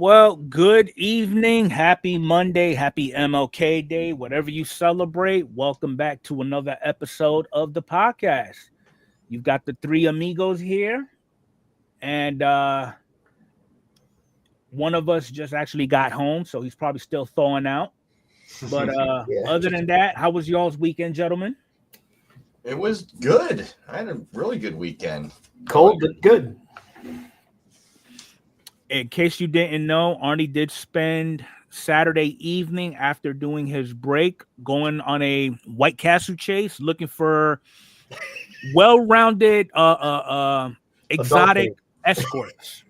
Well, good evening. Happy Monday. Happy MLK Day. Whatever you celebrate, welcome back to another episode of the podcast. You've got the three amigos here, and one of us just actually got home, so he's probably still thawing out. But other than that, how was y'all's weekend, gentlemen? It was good. I had a really good weekend. Cold, but good. In case you didn't know, Arnie did spend Saturday evening after doing his break going on a White Castle chase, looking for well-rounded exotic escorts.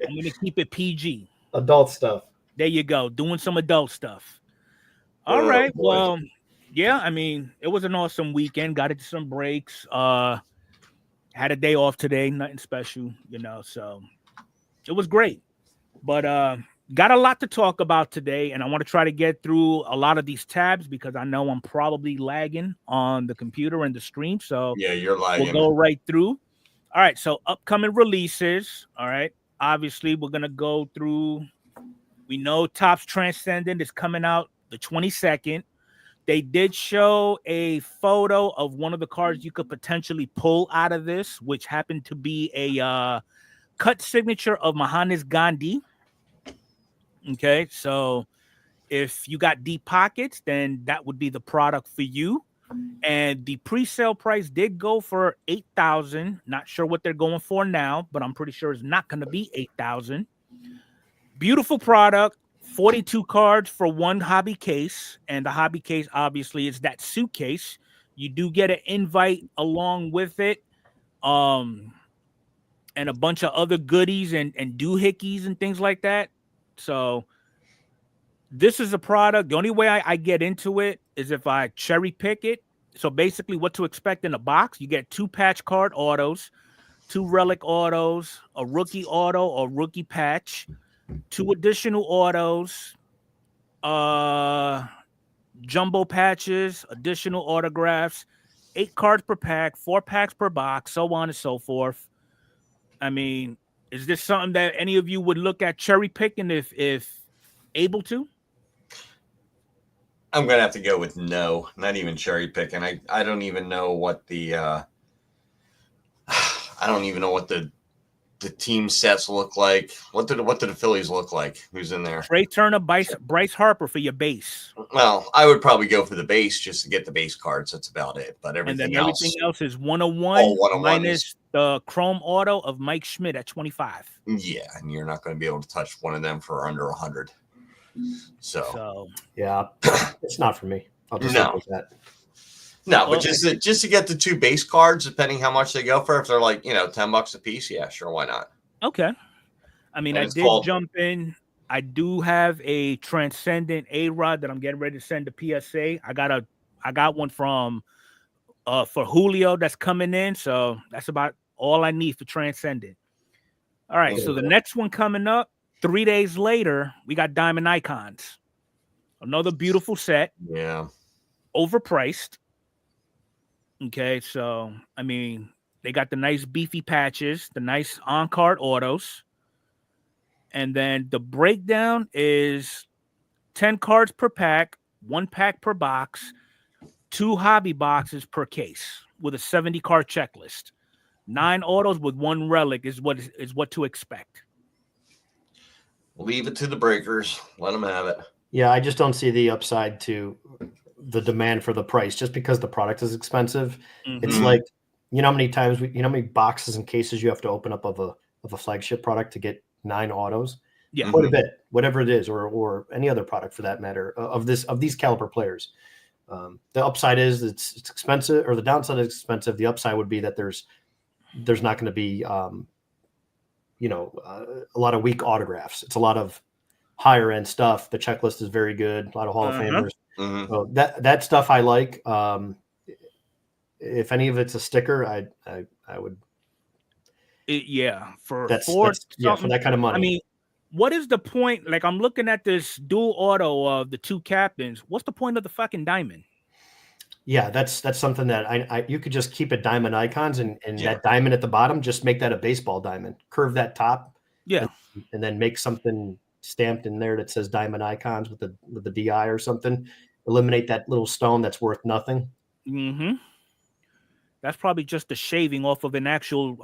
I'm gonna keep it PG. Adult stuff. There you go, doing some adult stuff. All right. Well, yeah, I mean, it was an awesome weekend. Got into some breaks. Had a day off today, nothing special, so it was great. But got a lot to talk about today, and I want to try to get through a lot of these tabs because I know I'm probably lagging on the computer and the stream. So yeah, you're lagging. We'll go right through. All right, so upcoming releases. All right, obviously we're gonna go through. We know Topps Transcendent is coming out the 22nd. They did show a photo of one of the cards you could potentially pull out of this, which happened to be a cut signature of Mahatma Gandhi. Okay, so if you got deep pockets, then that would be the product for you. And the pre-sale price did go for $8,000. Not sure what they're going for now, but I'm pretty sure it's not going to be $8,000. Beautiful product. 42 cards for one hobby case, and the hobby case obviously is that suitcase. You do get an invite along with it, and a bunch of other goodies and doohickeys and things like that. So this is a product. The only way I get into it is if I cherry pick it. So basically what to expect in a box, you get 2 patch card autos, 2 relic autos, a rookie auto or rookie patch, 2 additional autos, jumbo patches, additional autographs, 8 cards per pack, 4 packs per box, so on and so forth. I mean, is this something that any of you would look at cherry picking if able to? I'm gonna have to go with no, not even cherry picking. I don't even know what the I don't even know what the team sets look like. What did the Phillies look like? Who's in there? Trey Turner, Bryce Harper for your base. Well, I would probably go for the base just to get the base cards. That's about it. But everything else is 101, 101 minus the chrome auto of Mike Schmidt at 25. Yeah, and you're not going to be able to touch one of them for under 100. So yeah, it's not for me. I'll just with that. No, but just to get the 2 base cards, depending how much they go for, if they're like, $10 a piece, yeah, sure, why not? Okay. I mean, I did jump in. I do have a Transcendent A-Rod that I'm getting ready to send to PSA. I got one from for Julio that's coming in, so that's about all I need for Transcendent. All right, so the next one coming up 3 days later, we got Diamond Icons. Another beautiful set. Yeah. Overpriced. Okay, so I mean, they got the nice beefy patches, the nice on-card autos, and then the breakdown is 10 cards per pack, 1 pack per box, 2 hobby boxes per case with a 70-card checklist. 9 autos with 1 relic is what to expect. Leave it to the breakers. Let them have it. Yeah, I just don't see the upside to the demand for the price just because the product is expensive. Mm-hmm. It's like, how many times how many boxes and cases you have to open up of a flagship product to get 9 autos? Yeah, quite a bit, whatever it is, or any other product for that matter of these caliber players. The upside is it's expensive, or the downside is expensive. The upside would be that there's not going to be a lot of weak autographs. It's a lot of higher end stuff. The checklist is very good. A lot of Hall of Famers. Mm-hmm. So that stuff I like. If any of it's a sticker, I would. For that kind of money. I mean, what is the point? Like, I'm looking at this dual auto of the 2 captains. What's the point of the fucking diamond? Yeah, that's something that you could just keep it diamond icons and that diamond at the bottom, just make that a baseball diamond. Curve that top Yeah. And then make something stamped in there that says Diamond Icons with the DI or something. Eliminate that little stone that's worth nothing. Mm-hmm. That's probably just a shaving off of an actual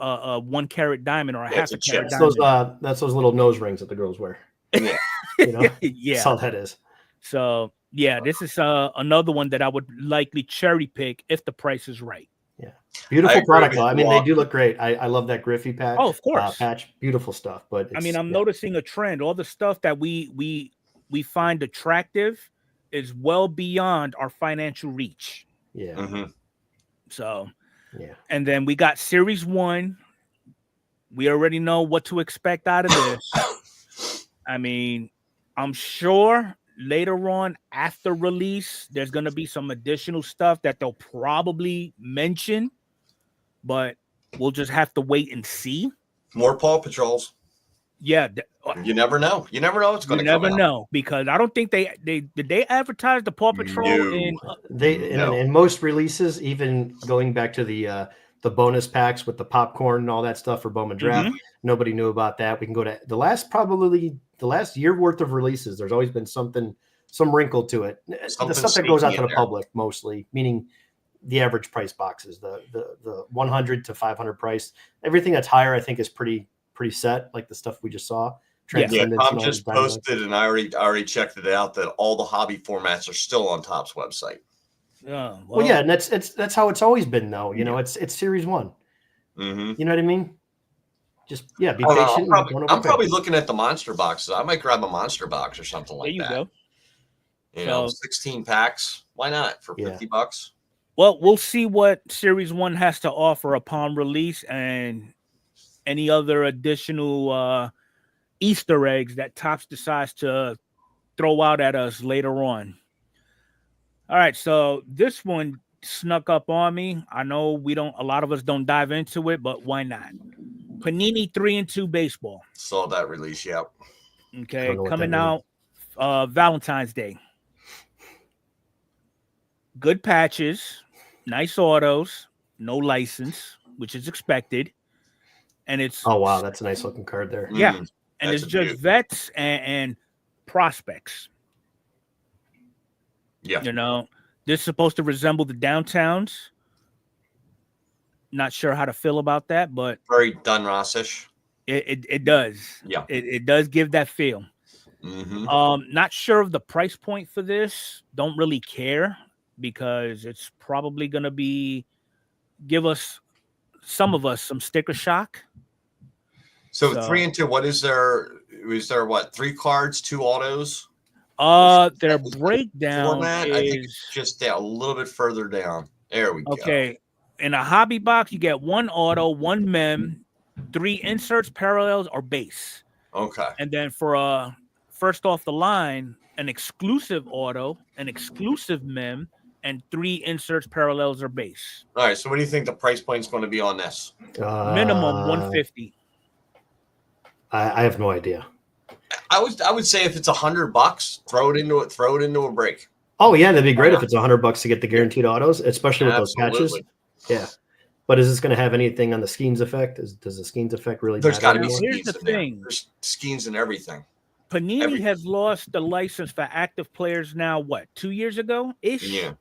1 carat diamond or a half a carat diamond. That's those little nose rings that the girls wear. Yeah. You know, Yeah. that's all that is. So yeah, this is another one that I would likely cherry pick if the price is right. Yeah, beautiful product. I mean, they do look great. I love that Griffey patch. Oh, of course, patch, beautiful stuff. But I mean, I'm noticing a trend. All the stuff that we find attractive is well beyond our financial reach. Yeah. Mm-hmm. So yeah, and then we got Series 1. We already know what to expect out of this. I mean, I'm sure later on after release, there's going to be some additional stuff that they'll probably mention, but we'll just have to wait and see. More Paw Patrols. Yeah. You never know. You never know what's going to come out. You never know, because I don't think they did they advertise the Paw Patrol in most releases, even going back to the bonus packs with the popcorn and all that stuff for Bowman Draft. Mm-hmm. Nobody knew about that. We can go to the last year worth of releases. There's always been some wrinkle to it. The stuff that goes out to the public mostly, meaning the average price boxes, the 100 to 500 price. Everything that's higher, I think, is pretty set, like the stuff we just saw. Yeah, Tom just posted, and I already checked it out, that all the hobby formats are still on Topps website. Well, yeah, and that's how it's always been, though. You know, it's Series 1. Mm-hmm. You know what I mean? Just be patient. I'm probably looking at the monster boxes. I might grab a monster box or something like that. There you go. You know, 16 packs. Why not for $50? Well, we'll see what Series 1 has to offer upon release and any other additional Easter eggs that Topps decides to throw out at us later on. All right, so this one snuck up on me. I know a lot of us don't dive into it, but why not? Panini 3-2 baseball. Saw that release, yep. Okay, coming out Valentine's Day. Good patches, nice autos, no license, which is expected. And it's that's a nice looking card there. Yeah. And it's just vets and prospects. Yeah. You know, this is supposed to resemble the downtowns. Not sure how to feel about that, but very Dunross-ish. It does. Yeah. It does give that feel. Mm-hmm. Not sure of the price point for this. Don't really care, because it's probably going to give some of us some sticker shock. So 3-2, what is there? Is there 3 cards, 2 autos? Their breakdown format, is, I think it's just a little bit further down. There we go. Okay. In a hobby box, you get 1 auto, 1 mem, 3 inserts, parallels, or base. Okay. And then for first off the line, an exclusive auto, an exclusive mem, and 3 inserts, parallels, or base. All right. So what do you think the price point is going to be on this? Minimum 150. I have no idea. I would say if it's $100, throw it into a break. Oh yeah, that'd be great if it's $100 to get the guaranteed autos, especially with those patches. Yeah, but is this going to have anything on the Skeens effect? Does the Skeens effect really? There's got to be Here's Skeens the in there. thing. There's Skeens and everything. Panini has lost the license for active players now. 2 years ago ish? Yeah.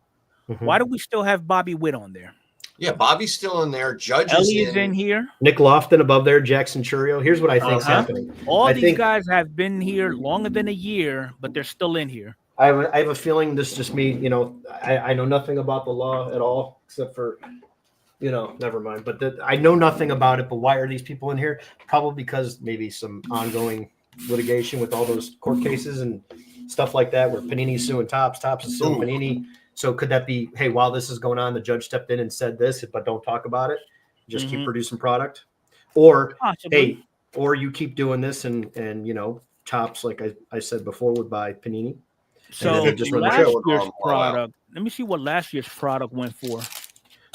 Mm-hmm. Why do we still have Bobby Witt on there? Yeah, Bobby's still in there. Judge is in here. Nick Lofton above there. Jackson Churio. Here's what I think is happening. All these guys have been here longer than a year, but they're still in here. I have a feeling this is just me. You know, I know nothing about the law at all, except for, never mind. But I know nothing about it. But why are these people in here? Probably because maybe some ongoing litigation with all those court cases and stuff like that, where Panini's suing Topps is suing Panini. So could that be, hey, while this is going on, the judge stepped in and said this, but don't talk about it. Just keep producing product. Or, hey, or you keep doing this and Topps, like I said before, would buy Panini. So last year's product, let me see what last year's product went for.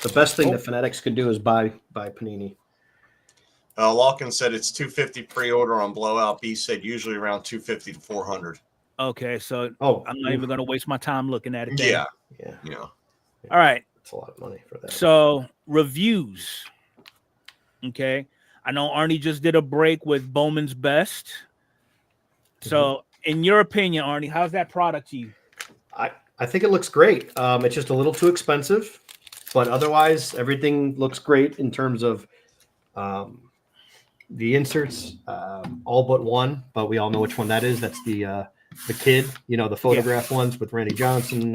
The best thing that Fanatics could do is buy Panini. Larkin said it's $250 pre-order on Blowout. B said usually around $250 to $400. Okay, so I'm not even going to waste my time looking at it. Yeah. All right. That's a lot of money for that. So reviews. Okay. I know Arnie just did a break with Bowman's Best. So, in your opinion, Arnie, how's that product to you? I think it looks great. It's just a little too expensive, but otherwise everything looks great in terms of the inserts, all but one. But we all know which one that is. That's the kid, the photograph ones with Randy Johnson.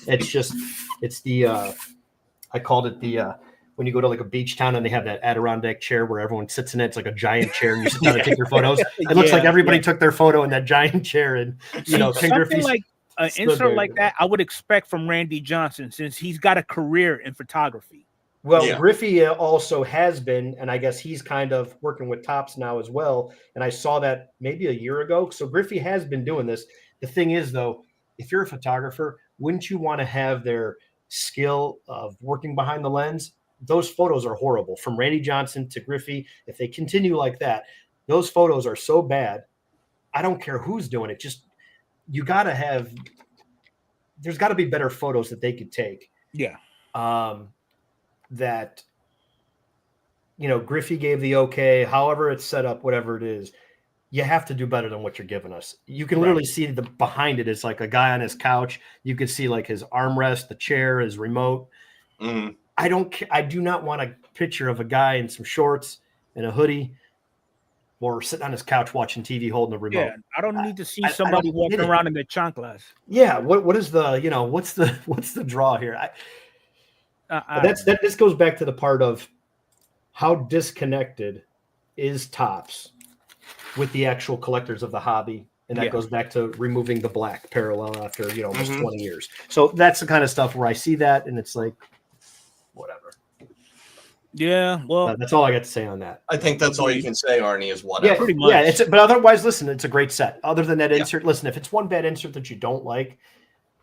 It's the I called it the when you go to like a beach town and they have that Adirondack chair where everyone sits in it. It's like a giant chair and you sit down and take your photos. It looks like everybody took their photo in that giant chair. And something like an insert like that, I would expect from Randy Johnson since he's got a career in photography. Well, Griffey also has been, and I guess he's kind of working with Topps now as well. And I saw that maybe a year ago. So Griffey has been doing this. The thing is, though, if you're a photographer, wouldn't you want to have their skill of working behind the lens? Those photos are horrible. From Randy Johnson to Griffey, if they continue like that, those photos are so bad. I don't care who's doing it. Just there's got to be better photos that they could take. Yeah. That Griffey gave the okay, however it's set up, whatever it is, you have to do better than what you're giving us. You can literally see the behind it is like a guy on his couch. You could see like his armrest, the chair, his remote. Mm-hmm. I do not want a picture of a guy in some shorts and a hoodie or sitting on his couch watching TV holding a remote. Yeah, I don't need to see somebody walking around in their chanclas. Yeah, what is the what's the draw here? This goes back to the part of how disconnected is Topps with the actual collectors of the hobby, and that goes back to removing the black parallel after almost 20 years. So that's the kind of stuff where I see that, and it's like, whatever. Yeah, well, that's all I got to say on that. I think that's all you can say, Arnie, is whatever. Yeah, pretty much. Yeah, but otherwise, listen, it's a great set. Other than that insert, listen, if it's one bad insert that you don't like,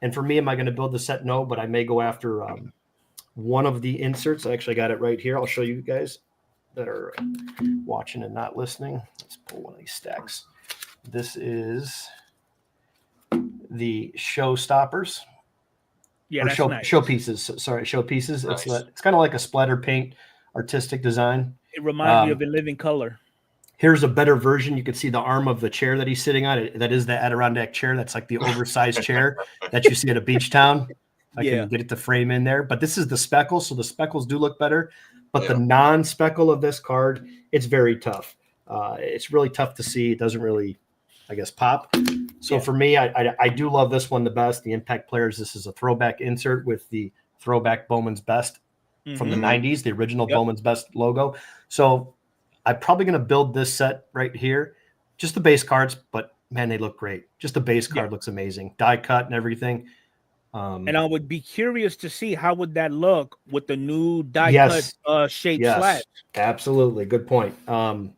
and for me, am I going to build the set? No, but I may go after one of the inserts. I actually got it right here. I'll show you guys that are watching and not listening. Let's pull one of these stacks. This is the Showstoppers. Yeah, that's nice. Showpieces. Sorry, Showpieces. Nice. It's kind of like a splatter paint artistic design. It reminds me of In Living Color. Here's a better version. You can see the arm of the chair that he's sitting on. That is the Adirondack chair. That's like the oversized chair that you see at a beach town. I can get it to frame in there. But this is the speckle, so the speckles do look better. But the non-speckle of this card, it's very tough. It's really tough to see. It doesn't really, I guess, pop. So for me, I do love this one the best. The Impact Players. This is a throwback insert with the throwback Bowman's Best from the 90s, the original Bowman's Best logo. So I'm probably going to build this set right here. Just the base cards, but man, they look great. Just the base card looks amazing. Die cut and everything. And I would be curious to see how would that look with the new die cut shaped slats. Absolutely. Good point. And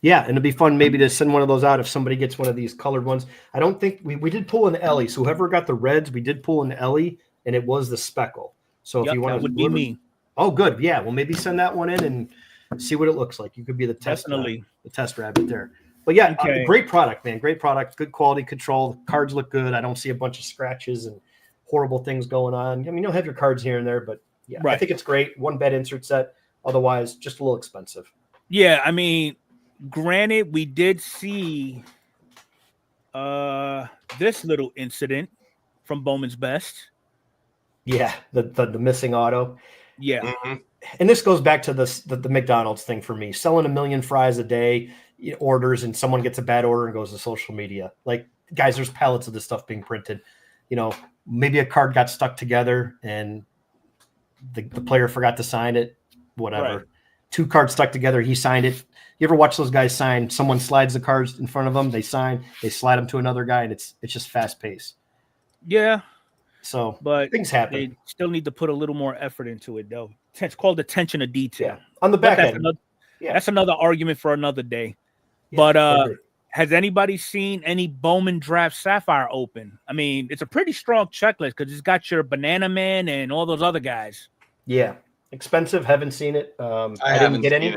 it'd be fun maybe to send one of those out if somebody gets one of these colored ones. I don't think we did pull an Ellie. So whoever got the reds, we did pull an Ellie, and it was the speckle. So if you want to, that would be me. Oh, good. Yeah. Well, maybe send that one in and see what it looks like. You could be the test, the test rabbit there. But great product, man. Great product. Good quality control. The cards look good. I don't see a bunch of scratches and horrible things going on. I mean, you'll have your cards here and there, but I think it's great. One bad insert set. Otherwise, just a little expensive. Yeah. I mean, granted, we did see this little incident from Bowman's Best. Yeah, the missing auto. Yeah. Mm-hmm. And this goes back to the McDonald's thing for me. Selling 1 million fries a day, orders, and someone gets a bad order and goes to social media. Like, guys, there's pallets of this stuff being printed. Maybe a card got stuck together and the player forgot to sign it, whatever. Right. 2 cards stuck together, he signed it. You ever watch those guys sign? Someone slides the cards in front of them, they sign, they slide them to another guy, and it's just fast paced. Yeah. So, but things happen. They still need to put a little more effort into it, though. It's called attention to detail. Yeah. On the back end. That's another argument for another day. Yeah, but has anybody seen any Bowman Draft Sapphire open? I mean, it's a pretty strong checklist because it's got your Banana Man and all those other guys. Yeah. Expensive. Haven't seen it. I didn't get any.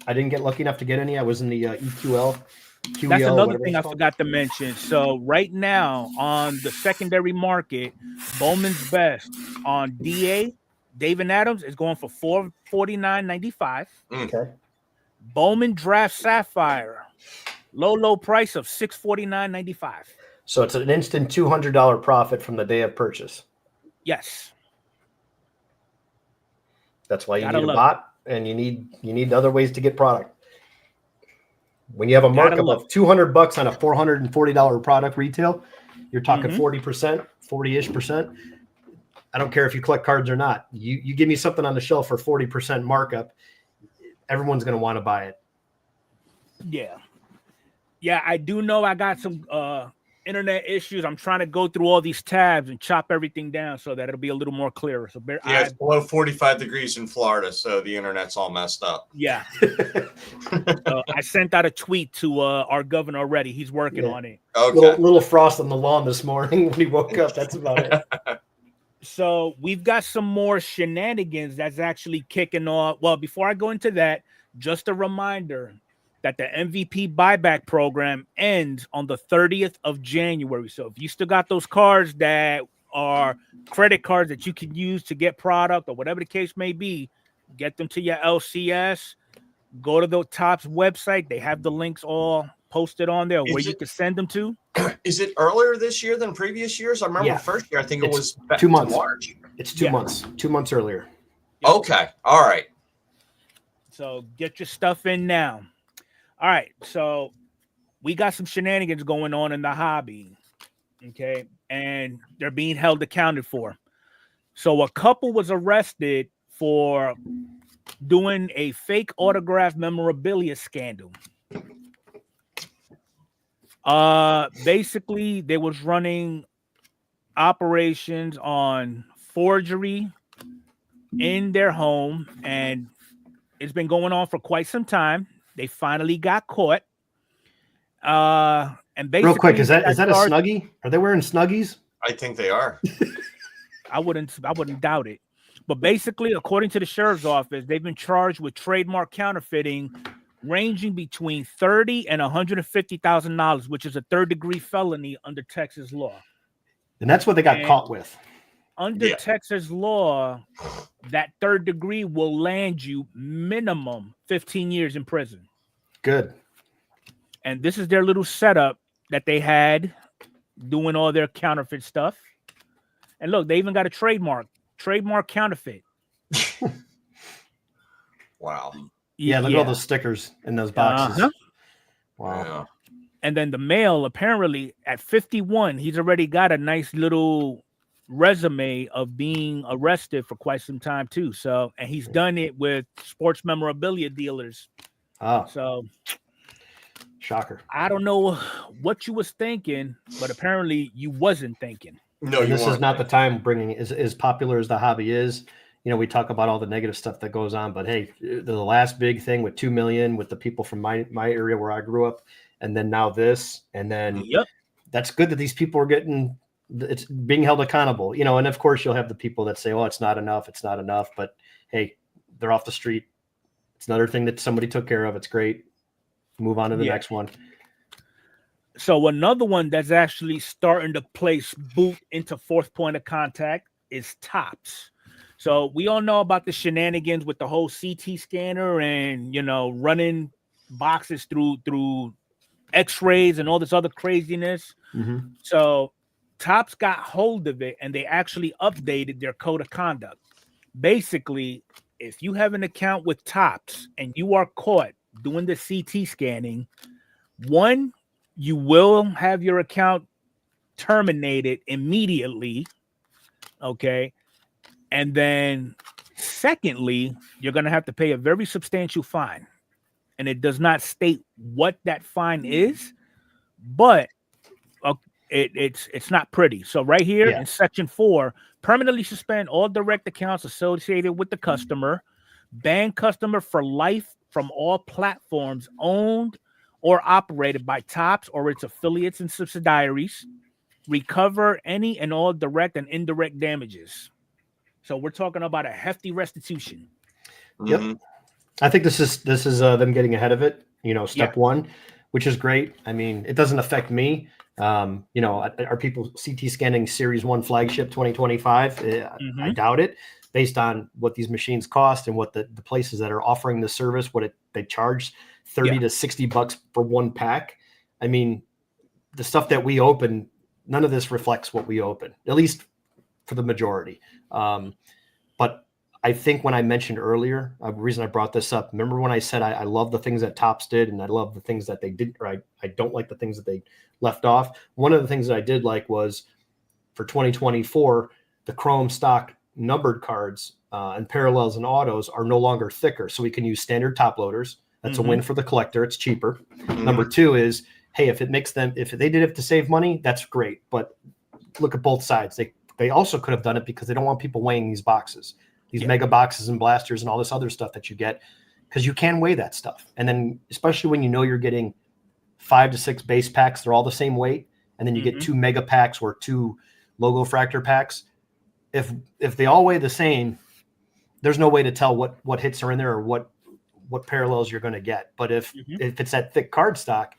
I didn't get lucky enough to get any. I was in the EQL. QEL, that's another thing I forgot to mention. So right now on the secondary market, Bowman's Best on DA, David Adams is going for $449.95. Okay. Bowman Draft Sapphire, low price of $649.95. So it's an instant $200 profit from the day of purchase. Yes. That's why you Gotta need a love bot, and you need other ways to get product. When you have a markup of $200 on a $440 product retail, you're talking 40%, 40-ish%. I don't care if you collect cards or not. You give me something on the shelf for 40% markup, everyone's going to want to buy it. Yeah. Yeah, I do know I got some internet issues. I'm trying to go through all these tabs and chop everything down so that it'll be a little more clearer. So it's below 45 degrees in Florida, so the internet's all messed up. Yeah. I sent out a tweet to our governor already. He's working on it. Okay. Little frost on the lawn this morning when he woke up. That's about it. So we've got some more shenanigans that's actually kicking off. Well, before I go into that, just a reminder that the MVP buyback program ends on the 30th of January. So if you still got those cards that are credit cards that you can use to get product or whatever the case may be, get them to your LCS. Go to the Topps website. They have the links all posted on there where you can send them to. Is it earlier this year than previous years? I remember first year, I think it was 2 months. March. It's 2 months. 2 months earlier. Yep. Okay. All right. So get your stuff in now. All right. So we got some shenanigans going on in the hobby. Okay. And they're being held accounted for. So a couple was arrested for doing a fake autograph memorabilia scandal. Basically, they was running operations on forgery in their home, and it's been going on for quite some time. They finally got caught. And basically, real quick, is that a Snuggie? Are they wearing Snuggies? I think they are. I wouldn't doubt it. But basically, according to the sheriff's office, they've been charged with trademark counterfeiting, ranging between $30,000 and $150,000, which is a third-degree felony under Texas law. And that's what they got caught with. Under Texas law, that third degree will land you minimum 15 years in prison. Good. And this is their little setup that they had doing all their counterfeit stuff. And look, they even got a trademark counterfeit. Wow. Yeah, look at all those stickers in those boxes. Wow. Yeah. And then the male, apparently at 51, he's already got a nice little resume of being arrested for quite some time too. So, and he's done it with sports memorabilia dealers. Oh, so shocker. I don't know what you was thinking, but apparently you wasn't thinking. No, this is not the time bringing as popular as the hobby is. You know, we talk about all the negative stuff that goes on, but hey, the last big thing with 2 million with the people from my area where I grew up, and then now this, and then that's good that these people are it's being held accountable, you know, and of course you'll have the people that say, oh, it's not enough. But hey, they're off the street. It's another thing that somebody took care of. It's great. Move on to the next one. So another one that's actually starting to place boot into fourth point of contact is Topps. So we all know about the shenanigans with the whole CT scanner and, you know, running boxes through x-rays and all this other craziness. Mm-hmm. So Topps got hold of it and they actually updated their code of conduct. Basically, if you have an account with Topps and you are caught doing the CT scanning, one, you will have your account terminated immediately. Okay. And then secondly, you're going to have to pay a very substantial fine. And it does not state what that fine is, but it's not pretty. So right here in section 4, permanently suspend all direct accounts associated with the customer, ban customer for life from all platforms owned or operated by Topps or its affiliates and subsidiaries, recover any and all direct and indirect damages. So we're talking about a hefty restitution. Yep. I think this is them getting ahead of it, you know, step one, which is great. I mean, it doesn't affect me, You know, are people CT scanning Series 1 flagship 2025? I doubt it, based on what these machines cost and what the places that are offering the service, they charge 30 to $60 for one pack. I mean, the stuff that we open, none of this reflects what we open, at least for the majority. But I think when I mentioned earlier, the reason I brought this up, remember when I said I love the things that Topps did and I love the things that they didn't, or I don't like the things that they left off. One of the things that I did like was for 2024, the Chrome stock numbered cards and parallels and autos are no longer thicker. So we can use standard top loaders. That's a win for the collector. It's cheaper. Number two is, hey, if they did it to save money, that's great. But look at both sides. They also could have done it because they don't want people weighing these boxes. These mega boxes and blasters and all this other stuff that you get, because you can weigh that stuff. And then especially when you know you're getting 5 to 6 base packs, they're all the same weight. And then you get 2 mega packs or 2 logo fractor packs. If they all weigh the same, there's no way to tell what hits are in there or what parallels you're going to get. But if it's that thick card stock,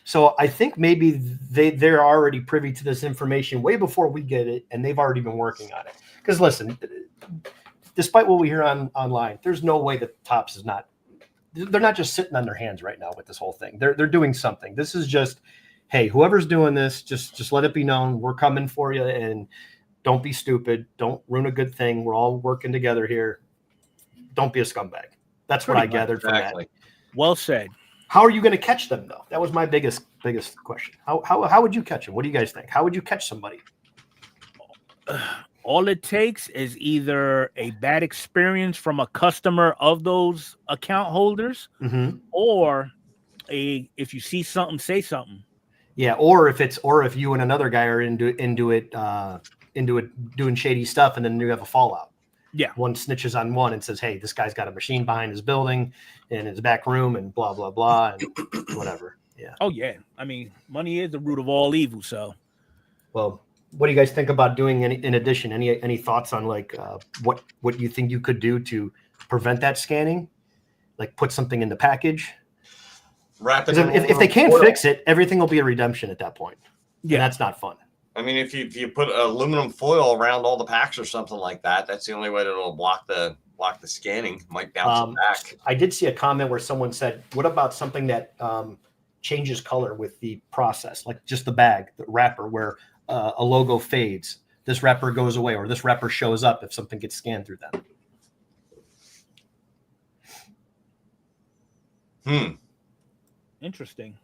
so I think maybe they're already privy to this information way before we get it, and they've already been working on it. Because listen, despite what we hear online, there's no way that Topps is not. They're not just sitting on their hands right now with this whole thing. They're doing something. This is just, hey, whoever's doing this, just let it be known we're coming for you, and don't be stupid. Don't ruin a good thing. We're all working together here. Don't be a scumbag. That's what I gathered from that. Well said. How are you going to catch them, though? That was my biggest question. How would you catch them? What do you guys think? How would you catch somebody? All it takes is either a bad experience from a customer of those account holders, or if you see something, say something. Yeah, or if you and another guy are into it doing shady stuff, and then you have a fallout. Yeah, one snitches on one and says, "Hey, this guy's got a machine behind his building in his back room," and blah blah blah, and whatever. Yeah. Oh yeah, I mean, money is the root of all evil. So, well, what do you guys think about doing? In addition, any thoughts on like what you think you could do to prevent that scanning? Like put something in the package. Wrap it. If they can't fix it, everything will be a redemption at that point. Yeah, and that's not fun. I mean, if you put aluminum foil around all the packs or something like that, that's the only way that it'll block the scanning. Might bounce it back. I did see a comment where someone said, "What about something that changes color with the process, like just the bag, the wrapper, where a logo fades, this wrapper goes away, or this wrapper shows up if something gets scanned through them?" Interesting.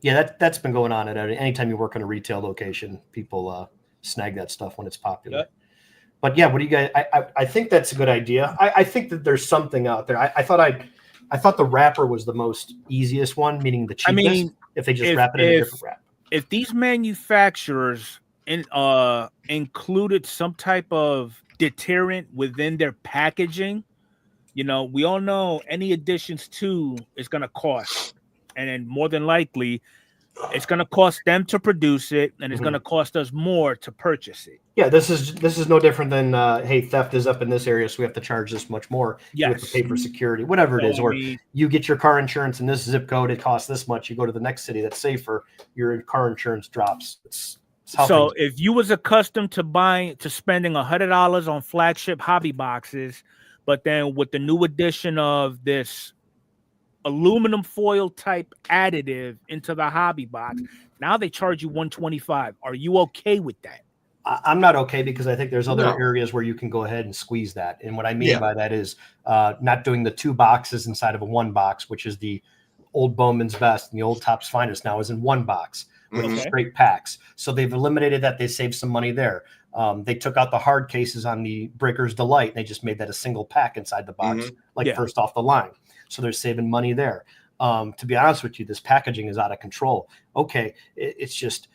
Yeah, that's been going on at anytime you work in a retail location, people snag that stuff when it's popular. Yep. But yeah, what do you guys? I think that's a good idea. I think that there's something out there. I thought the wrapper was the most easiest one, meaning the cheapest. I mean, if they just wrap it in a different wrap. If these manufacturers included some type of deterrent within their packaging, we all know any additions to is going to cost. And then more than likely, it's going to cost them to produce it, and it's going to cost us more to purchase it. Yeah, this is no different than hey, theft is up in this area, so we have to charge this much more. Yes. You have to pay for security, whatever it is. Or you get your car insurance in this zip code, it costs this much. You go to the next city that's safer, your car insurance drops. So if you was accustomed to spending $100 on flagship hobby boxes, but then with the new addition of this aluminum foil type additive into the hobby box, now they charge you $125. Are you okay with that? I'm not okay, because I think there's other areas where you can go ahead and squeeze that. And what I mean by that is not doing the 2 boxes inside of a 1 box, which is the old Bowman's Best and the old Topps Finest now is in 1 box with straight packs. So they've eliminated that. They saved some money there. They took out the hard cases on the Breaker's Delight, and they just made that a single pack inside the box, first off the line. So they're saving money there. To be honest with you, this packaging is out of control. Okay, it's just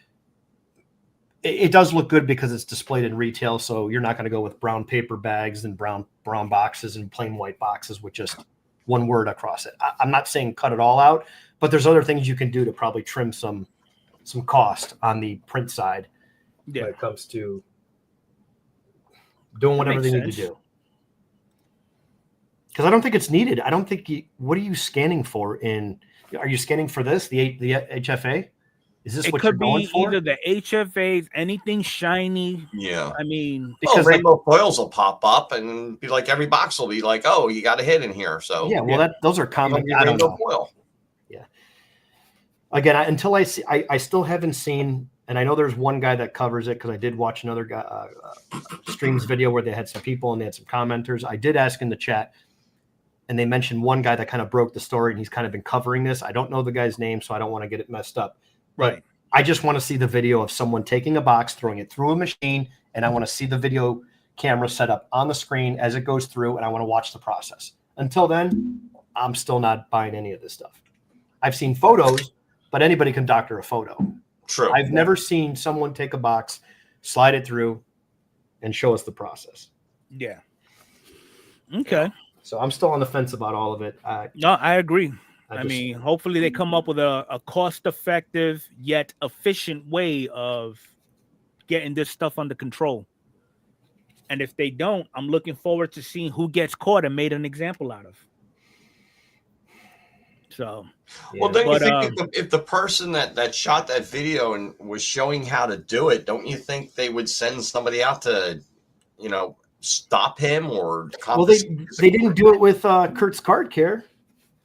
it does look good because it's displayed in retail. So you're not going to go with brown paper bags and brown boxes and plain white boxes with just one word across it. I'm not saying cut it all out, but there's other things you can do to probably trim some cost on the print side when it comes to doing whatever they need to do. Because I don't think it's needed. I don't think what are you scanning for are you scanning for this, the HFA? Is this It what you're could going be for? either the HFAs, anything shiny. Yeah. I mean, Because Well, rainbow foils will pop up and be like every box will be like, oh, you got a hit in here. So yeah, well, those are common. I don't know. Foil. Yeah. Again, until I see, I still haven't seen, and I know there's one guy that covers it because I did watch another guy streams video where they had some people and they had some commenters. I did ask in the chat, and they mentioned one guy that kind of broke the story, and he's kind of been covering this. I don't know the guy's name, so I don't want to get it messed up. But right. I just want to see the video of someone taking a box, throwing it through a machine, and I want to see the video camera set up on the screen as it goes through, and I want to watch the process. Until then, I'm still not buying any of this stuff. I've seen photos, but anybody can doctor a photo. True. I've never seen someone take a box, slide it through, and show us the process. Yeah. Okay. So I'm still on the fence about all of it. No, I agree. I mean, hopefully they come up with a cost-effective yet efficient way of getting this stuff under control. And if they don't, I'm looking forward to seeing who gets caught and made an example out of. So, well, don't you think if the person that shot that video and was showing how to do it, don't you think they would send somebody out to, stop him or? Well, they didn't do it with Kurt's Card Care.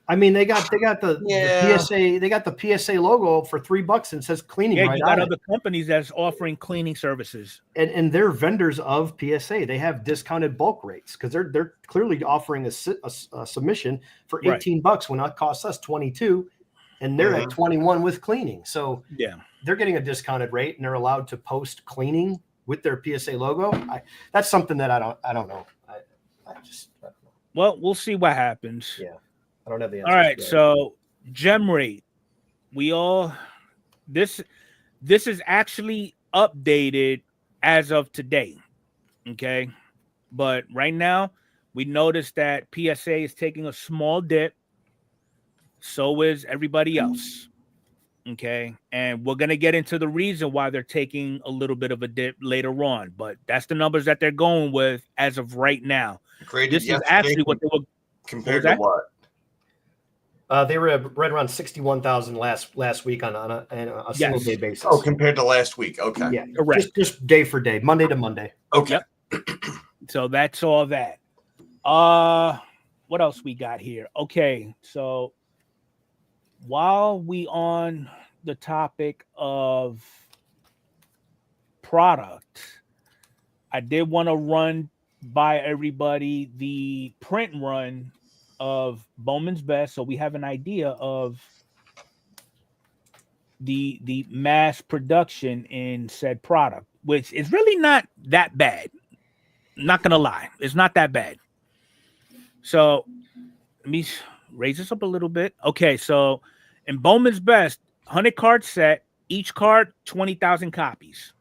I mean, they got the PSA. They got the PSA logo for $3 and says cleaning. Yeah, right you got on other companies that's offering cleaning services, and they're vendors of PSA. They have discounted bulk rates because they're clearly offering a submission for $18 when it costs us $22, and they're at $21 with cleaning. So yeah, they're getting a discounted rate, and they're allowed to post cleaning with their PSA logo. That's something that I don't know. I don't know. Well, we'll see what happens. Yeah. I don't have the answer. All right, so gem rate. This is actually updated as of today. Okay. But right now, we noticed that PSA is taking a small dip. So is everybody else. Okay. And we're gonna get into the reason why they're taking a little bit of a dip later on, but that's the numbers that they're going with as of right now. This is actually what they were compared to what? They were right around 61,000 last week on a single day basis. Oh, compared to last week. Okay. Yeah, correct. Just day for day, Monday to Monday. Okay. Yep. So that's all that. What else we got here? Okay, so while we on the topic of product, I did want to run by everybody the print run of Bowman's Best, so we have an idea of the mass production in said product, which is really not that bad. Not gonna lie, it's not that bad. So let me raise this up a little bit. Okay, so in Bowman's Best 100 card set, each card 20,000 copies.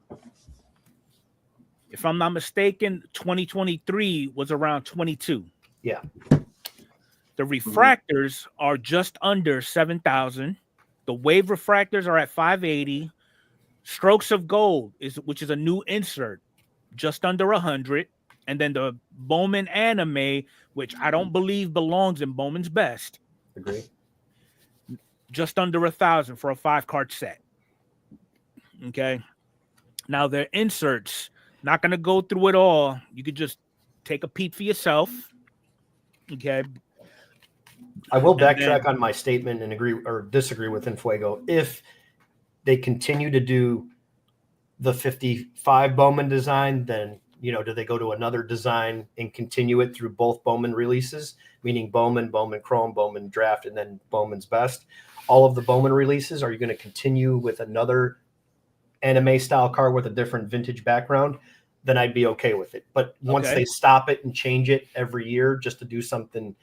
If I'm not mistaken, 2023 was around 22. Yeah. The refractors are just under 7,000. The wave refractors are at 580. Strokes of Gold which is a new insert, just under 100. And then the Bowman Anime, which I don't believe belongs in Bowman's Best. Agree. Just under 1,000 for a 5-card set. Okay. Now their inserts, not going to go through it all. You could just take a peek for yourself. Okay. I will backtrack on my statement and agree or disagree with Enfuego. If they continue to do the 55 Bowman design, then, do they go to another design and continue it through both Bowman releases, meaning Bowman, Bowman Chrome, Bowman Draft, and then Bowman's Best? All of the Bowman releases, are you going to continue with another anime style card with a different vintage background? Then I'd be okay with it. But once they stop it and change it every year just to do something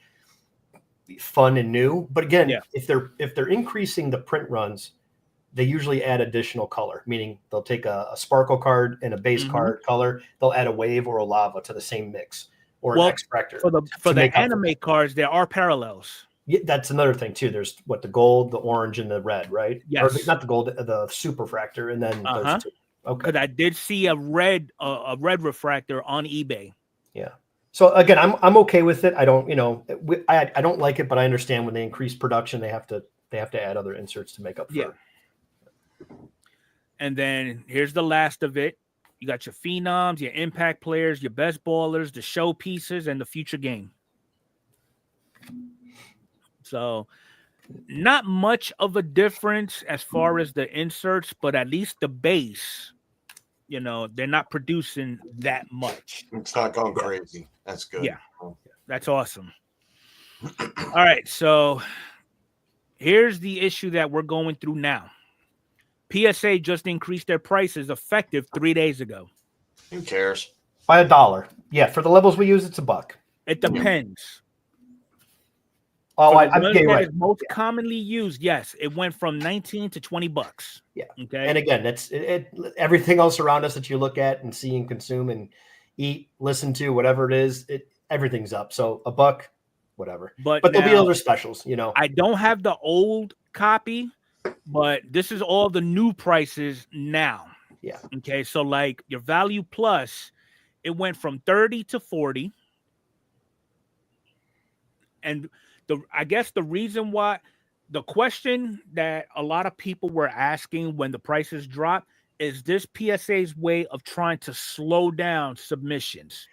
fun and new. But again, if they're increasing the print runs, they usually add additional color, meaning they'll take a sparkle card and a base card color. They'll add a wave or a lava to the same mix or an extractor. For the anime cards, there are parallels. Yeah, that's another thing too. There's the gold, the orange, and the red, right? Yes. Or not the gold, the super fractor, and then those two. Okay. Because I did see a red refractor on eBay. Yeah. So again, I'm okay with it. I don't, I don't like it, but I understand when they increase production, they have to add other inserts to make up for it. And then here's the last of it. You got your phenoms, your impact players, your best ballers, the show pieces, and the future game. So not much of a difference as far as the inserts, but at least the base, you know, they're not producing that much. It's not going crazy. That's good. Yeah, that's awesome. All right, so here's the issue that we're going through now. PSA just increased their prices effective 3 days ago. Who cares? By $1. Yeah, for the levels we use, it's $1. It depends. Oh, I'm getting right. Most commonly used, yes, it went from 19 to $20. Yeah. Okay. And again, that's everything else around us that you look at and see and consume and eat, listen to, whatever it is, everything's up. So $1, whatever. But there'll be other specials, you know. I don't have the old copy, but this is all the new prices now. Yeah. Okay. So like your Value Plus, it went from 30 to 40. And I guess the reason why, the question that a lot of people were asking when the prices dropped, is this PSA's way of trying to slow down submissions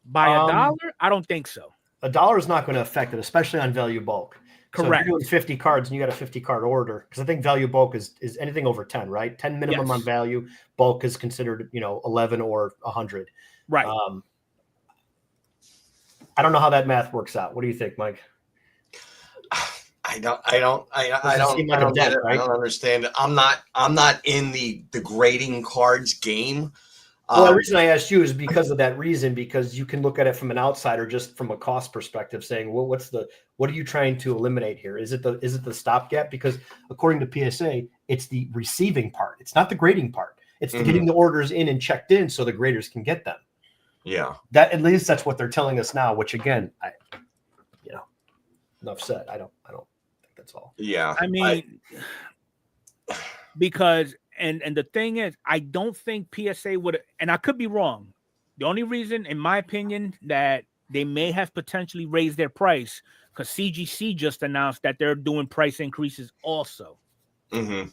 by $1? I don't think so. $1 is not going to affect it, especially on value bulk. Correct. So if you're doing 50 cards and you got a 50 card order, because I think value bulk is anything over 10, right? 10 minimum on value. Bulk is considered, 11 or 100. Right. I don't know how that math works out. What do you think, Mike? I don't get it. Right? I don't understand it. I'm not in the grading cards game. Well, the reason I asked you is because of that reason, because you can look at it from an outsider, just from a cost perspective, saying, well, what are you trying to eliminate here? Is it the stopgap? Because according to PSA, it's the receiving part. It's not the grading part. It's getting the orders in and checked in so the graders can get them. Yeah. That, at least that's what they're telling us now, which again, enough said. I don't think that's all. Yeah. I mean, because and the thing is, I don't think PSA would, and I could be wrong. The only reason, in my opinion, that they may have potentially raised their price, because CGC just announced that they're doing price increases also. Mm-hmm.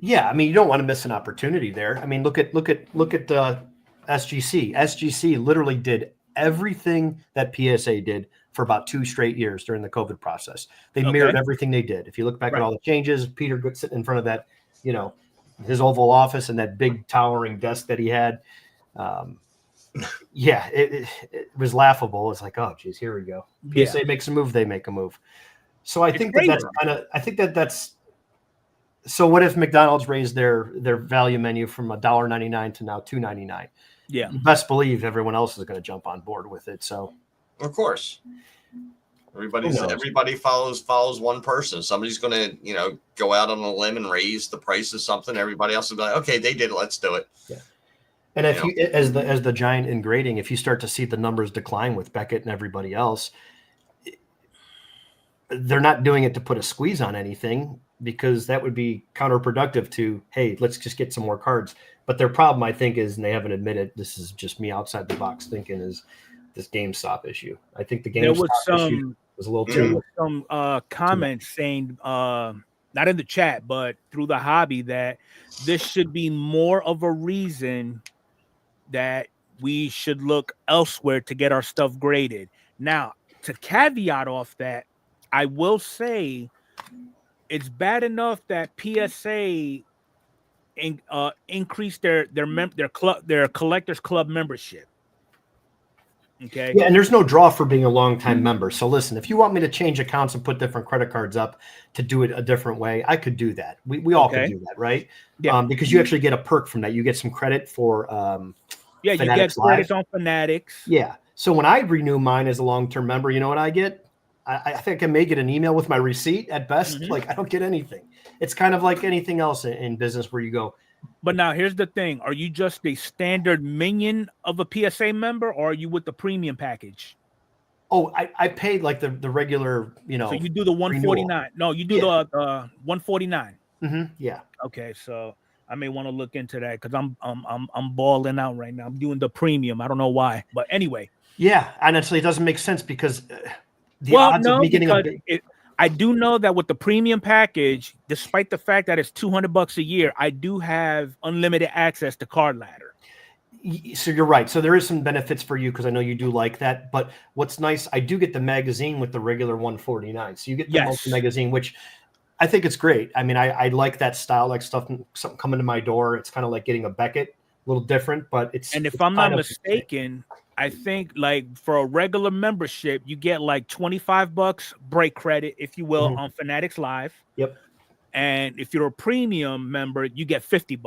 Yeah, I mean, you don't want to miss an opportunity there. I mean, look at the SGC. SGC literally did everything that PSA did for about 2 straight years during the COVID process. They mirrored everything they did. If you look back at all the changes, Peter sitting in front of that, his Oval Office and that big towering desk that he had. It was laughable. It's like, oh, geez, here we go. PSA makes a move, they make a move. So I think that's so what if McDonald's raised their value menu from $1.99 to now $2.99? Yeah. You best believe everyone else is going to jump on board with it. So of course. Everybody follows one person. Somebody's going to, go out on a limb and raise the price of something. Everybody else will be like, okay, they did it. Let's do it. Yeah. And if you, as the giant in grading, if you start to see the numbers decline with Beckett and everybody else, they're not doing it to put a squeeze on anything, because that would be counterproductive to, hey, let's just get some more cards. But their problem, I think, is, and they haven't admitted, this is just me outside the box thinking, is this GameStop issue. I think the GameStop issue was a little too. There was some comments saying, not in the chat, but through the hobby, that this should be more of a reason that we should look elsewhere to get our stuff graded. Now, to caveat off that, I will say it's bad enough that PSA increased their collectors club membership. Okay. Yeah, and there's no draw for being a longtime member. So listen, if you want me to change accounts and put different credit cards up to do it a different way, I could do that. We all could do that, right? Yeah. Because you actually get a perk from that. You get some credit for you get credits on Fanatics. Yeah. So when I renew mine as a long-term member, you know what I get? I think I may get an email with my receipt at best. Like, I don't get anything. It's kind of like anything else in business where you go. But now here's the thing. Are you just a standard minion of a PSA member, or are you with the premium package? Oh, I paid like the regular, So you do the 149. Renewal. No, you do the 149. Yeah. Okay, so I may want to look into that, because I'm balling out right now. I'm doing the premium. I don't know why, but anyway. Yeah, honestly, it doesn't make sense, because the odds of me getting I do know that with the premium package, despite the fact that it's $200 a year, I do have unlimited access to Card Ladder. So you're right. So there is some benefits for you because I know you do like that. But what's nice, I do get the magazine with the regular 149. So you get the multi magazine, which I think it's great. I mean, I like that style, like something coming to my door. It's kind of like getting a Beckett, a little different, but it's. And if I'm not mistaken, I think like for a regular membership, you get like $25 break credit, if you will, on Fanatics Live. Yep. And if you're a premium member, you get $50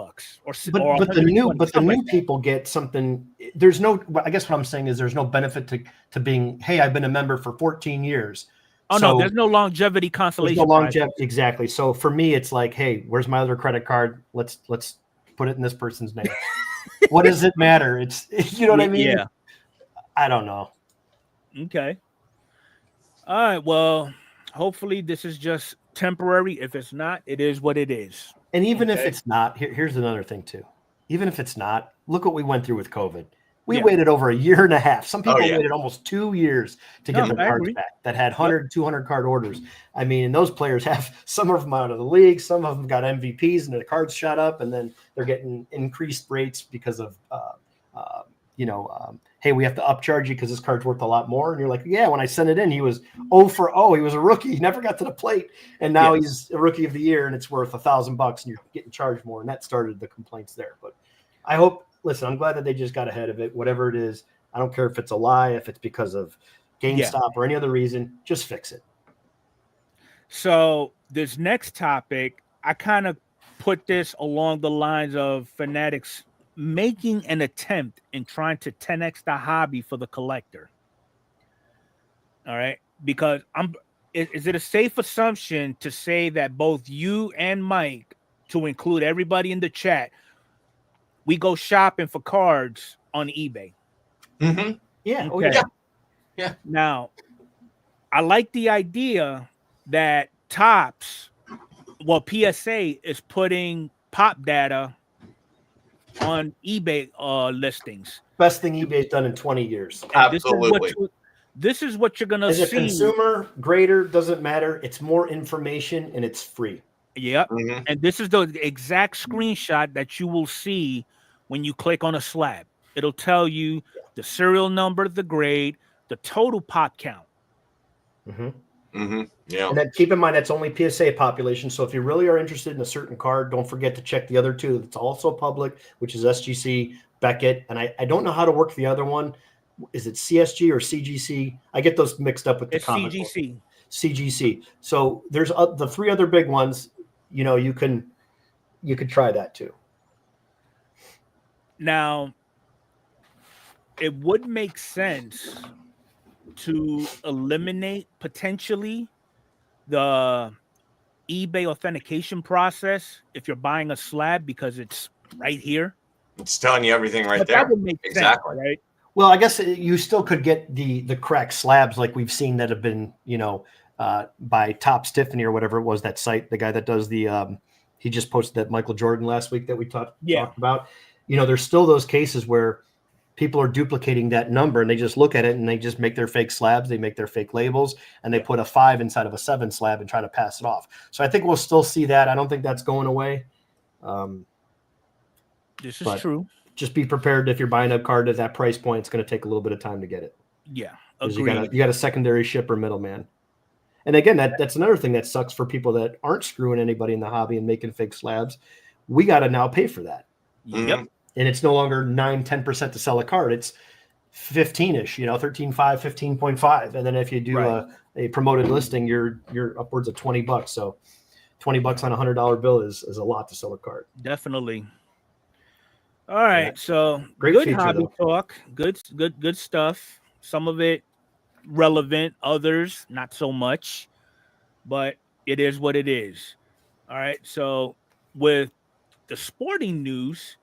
or but the new people get something. There's no, I guess what I'm saying is there's no benefit to being, hey, I've been a member for 14 years. Oh, so, no, there's no longevity consolation. There's no longevity, exactly. So for me, it's like, hey, where's my other credit card? Let's put it in this person's name. What does it matter? It's, you know what I mean? Yeah. I don't know. Okay. All right. Well, hopefully this is just temporary. If it's not, it is what it is. And even if it's not, here's another thing too. Even if it's not, look what we went through with COVID. We waited over a year and a half. Some people waited almost 2 years to get their cards back that had 100, 200 card orders. I mean, and those players have some of them out of the league. Some of them got MVPs and the cards shot up, and then they're getting increased rates because of, hey, we have to upcharge you because this card's worth a lot more. And you're like, yeah, when I sent it in, he was 0 for 0. He was a rookie. He never got to the plate. And now he's a rookie of the year and it's worth $1,000 and you're getting charged more. And that started the complaints there. But I hope, listen, I'm glad that they just got ahead of it. Whatever it is, I don't care if it's a lie, if it's because of GameStop or any other reason, just fix it. So this next topic, I kind of put this along the lines of Fanatics making an attempt in trying to 10x the hobby for the collector. All right, because is it a safe assumption to say that both you and Mike, to include everybody in the chat, we go shopping for cards on eBay? Mm-hmm. Yeah. Okay. Yeah. Now, I like the idea that PSA is putting pop data on eBay listings. Best thing eBay's done in 20 years. Absolutely. This is what you're going to see. As a consumer, greater, doesn't matter. It's more information and it's free. Yep. Mm-hmm. And this is the exact screenshot that you will see when you click on a slab. It'll tell you the serial number, the grade, the total pop count. Mm-hmm. Mm-hmm. Yeah. And then keep in mind that's only PSA population. So if you really are interested in a certain card, don't forget to check the other two. That's also public, which is SGC, Beckett, and I don't know how to work the other one. Is it CSG or CGC? I get those mixed up with the comic CGC. book. CGC. So there's the three other big ones. You know, you could try that too. Now, it would make sense to eliminate potentially the eBay authentication process if you're buying a slab because it's right here. It's telling you everything right there. That would make sense, right? Well, I guess you still could get the cracked slabs like we've seen that have been, by Top Tiffany or whatever it was, that site, the guy that does the he just posted that Michael Jordan last week that we talked about. There's still those cases where people are duplicating that number and they just look at it and they just make their fake slabs, they make their fake labels, and they put a 5 inside of a 7 slab and try to pass it off. So I think we'll still see that. I don't think that's going away. This is true. Just be prepared if you're buying a card at that price point, it's going to take a little bit of time to get it. Yeah, agreed. You got a secondary shipper middleman. And again, that's another thing that sucks for people that aren't screwing anybody in the hobby and making fake slabs. We got to now pay for that. Yep. And it's no longer 9-10% to sell a card. It's 15-ish, 13.5, 15.5. And then if you do a promoted listing, you're upwards of $20. So $20 on a $100 bill is a lot to sell a card. Definitely. All right. So great good feature, hobby talk. Good stuff. Some of it relevant, others not so much, but it is what it is. All right. So with the sporting news,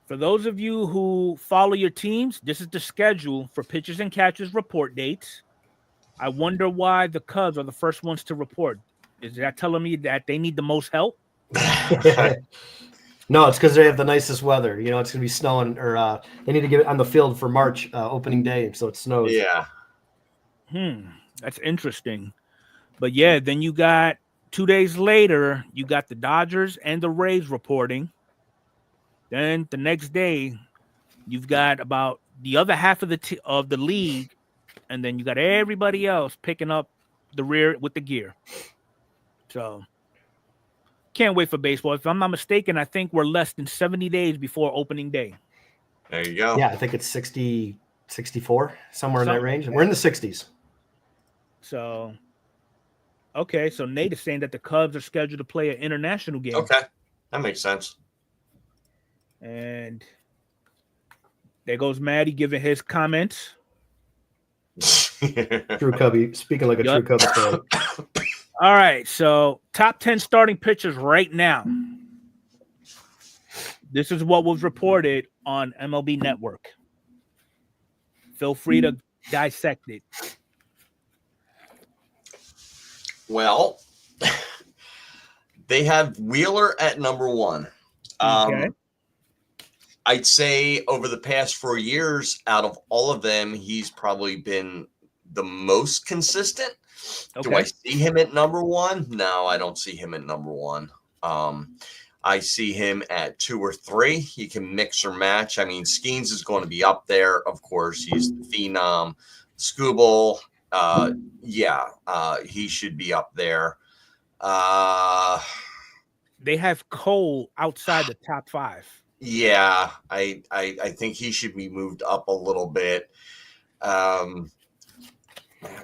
for those of you who follow your teams, this is the schedule for pitchers and catchers report dates. I wonder why the Cubs are the first ones to report. Is that telling me that they need the most help? No, it's because they have the nicest weather. It's going to be snowing, or they need to get it on the field for March opening day, so it snows. Yeah. That's interesting. But yeah, then you got 2 days later, you got the Dodgers and the Rays reporting. Then the next day, you've got about the other half of the league, and then you got everybody else picking up the rear with the gear. So can't wait for baseball. If I'm not mistaken, I think we're less than 70 days before opening day. There you go. Yeah, I think it's 60, 64, somewhere in that range. We're in the 60s. So, okay. So Nate is saying that the Cubs are scheduled to play an international game. Okay. That makes sense. And there goes Maddie giving his comments. True Cubby, speaking like a true Cubby fan. All right, so top 10 starting pitchers right now. This is what was reported on MLB Network. Feel free to dissect it. Well, they have Wheeler at number 1. Okay. I'd say over the past 4 years, out of all of them, he's probably been the most consistent. Okay. Do I see him at number 1? No, I don't see him at number 1. I see him at 2 or 3. He can mix or match. I mean, Skeens is going to be up there. Of course, he's the phenom. Skubal, he should be up there. They have Cole outside the top 5. Yeah, I think he should be moved up a little bit.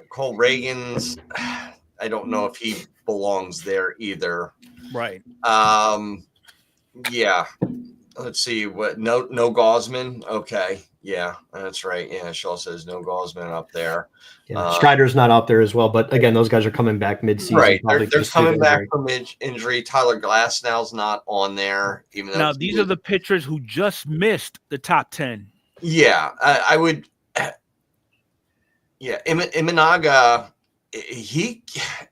Cole Reagan's, I don't know if he belongs there either. Right. Yeah. Let's see what no Gaussman. Okay. Yeah, that's right. Yeah, Shaw says no Gaussman up there. Yeah, Strider's not up there as well, but again, those guys are coming back mid-season. Right, they're coming back from injury. Tyler Glasnow's not on there. Even though now, these are the pitchers who just missed the top 10. Yeah, I would. Yeah, Imanaga, he,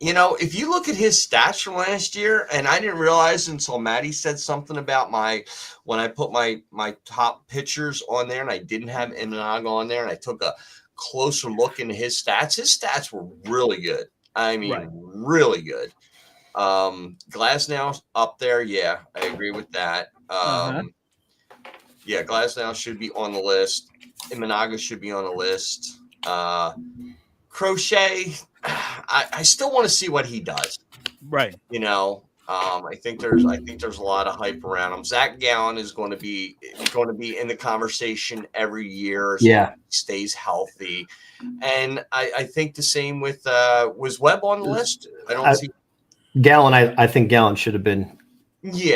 if you look at his stats from last year, and I didn't realize until Maddie said something about when I put my top pitchers on there, and I didn't have Imanaga on there, and I took a closer look into his stats were really good. I mean, really good. Glasnow up there. Yeah, I agree with that. Yeah, Glasnow should be on the list. Imanaga should be on the list. Crochet, I still want to see what he does. Right. I think there's a lot of hype around him. Zach Gallen is going to be in the conversation every year. As long as he stays healthy, and I think the same with was Webb on the list. I don't see Gallen. I think Gallen should have been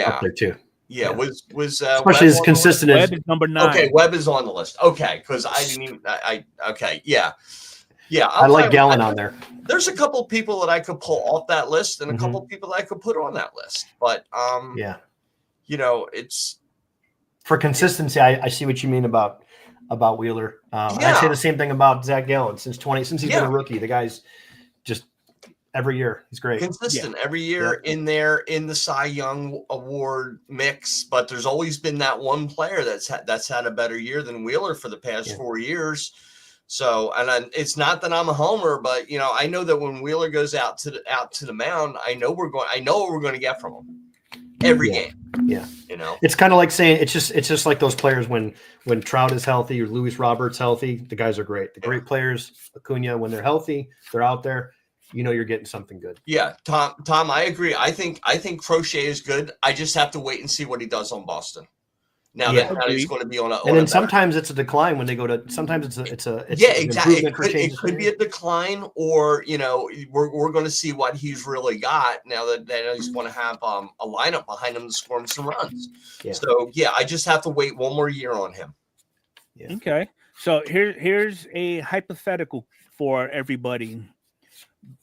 up there too. Yeah, was especially as consistent as Webb is number 9. Okay, Webb is on the list. Okay, because I didn't even. Okay, yeah. I like Gallen on there. There's a couple people that I could pull off that list, and a couple people that I could put on that list. But it's for consistency. I see what you mean about Wheeler. I say the same thing about Zach Gallen since he's been a rookie. The guy's just every year he's great, consistent every year in the Cy Young Award mix. But there's always been that one player that's had a better year than Wheeler for the past 4 years. So, and it's not that I'm a homer, but I know that when Wheeler goes out to the mound, I know what we're going to get from him every game. Yeah, it's kind of like saying it's just like those players when Trout is healthy or Luis Roberts healthy, the guys are great. The great players, Acuna, when they're healthy, they're out there. You're getting something good. Yeah, Tom, I agree. I think Crochet is good. I just have to wait and see what he does on Boston. Now that he's going to be on a. And then sometimes it's a decline when they go to. Sometimes it's exactly. It could be a decline, or we're going to see what he's really got now that he's going to have a lineup behind him to score him some runs. Yeah. So I just have to wait one more year on him. Yeah. Okay, so here's a hypothetical for everybody.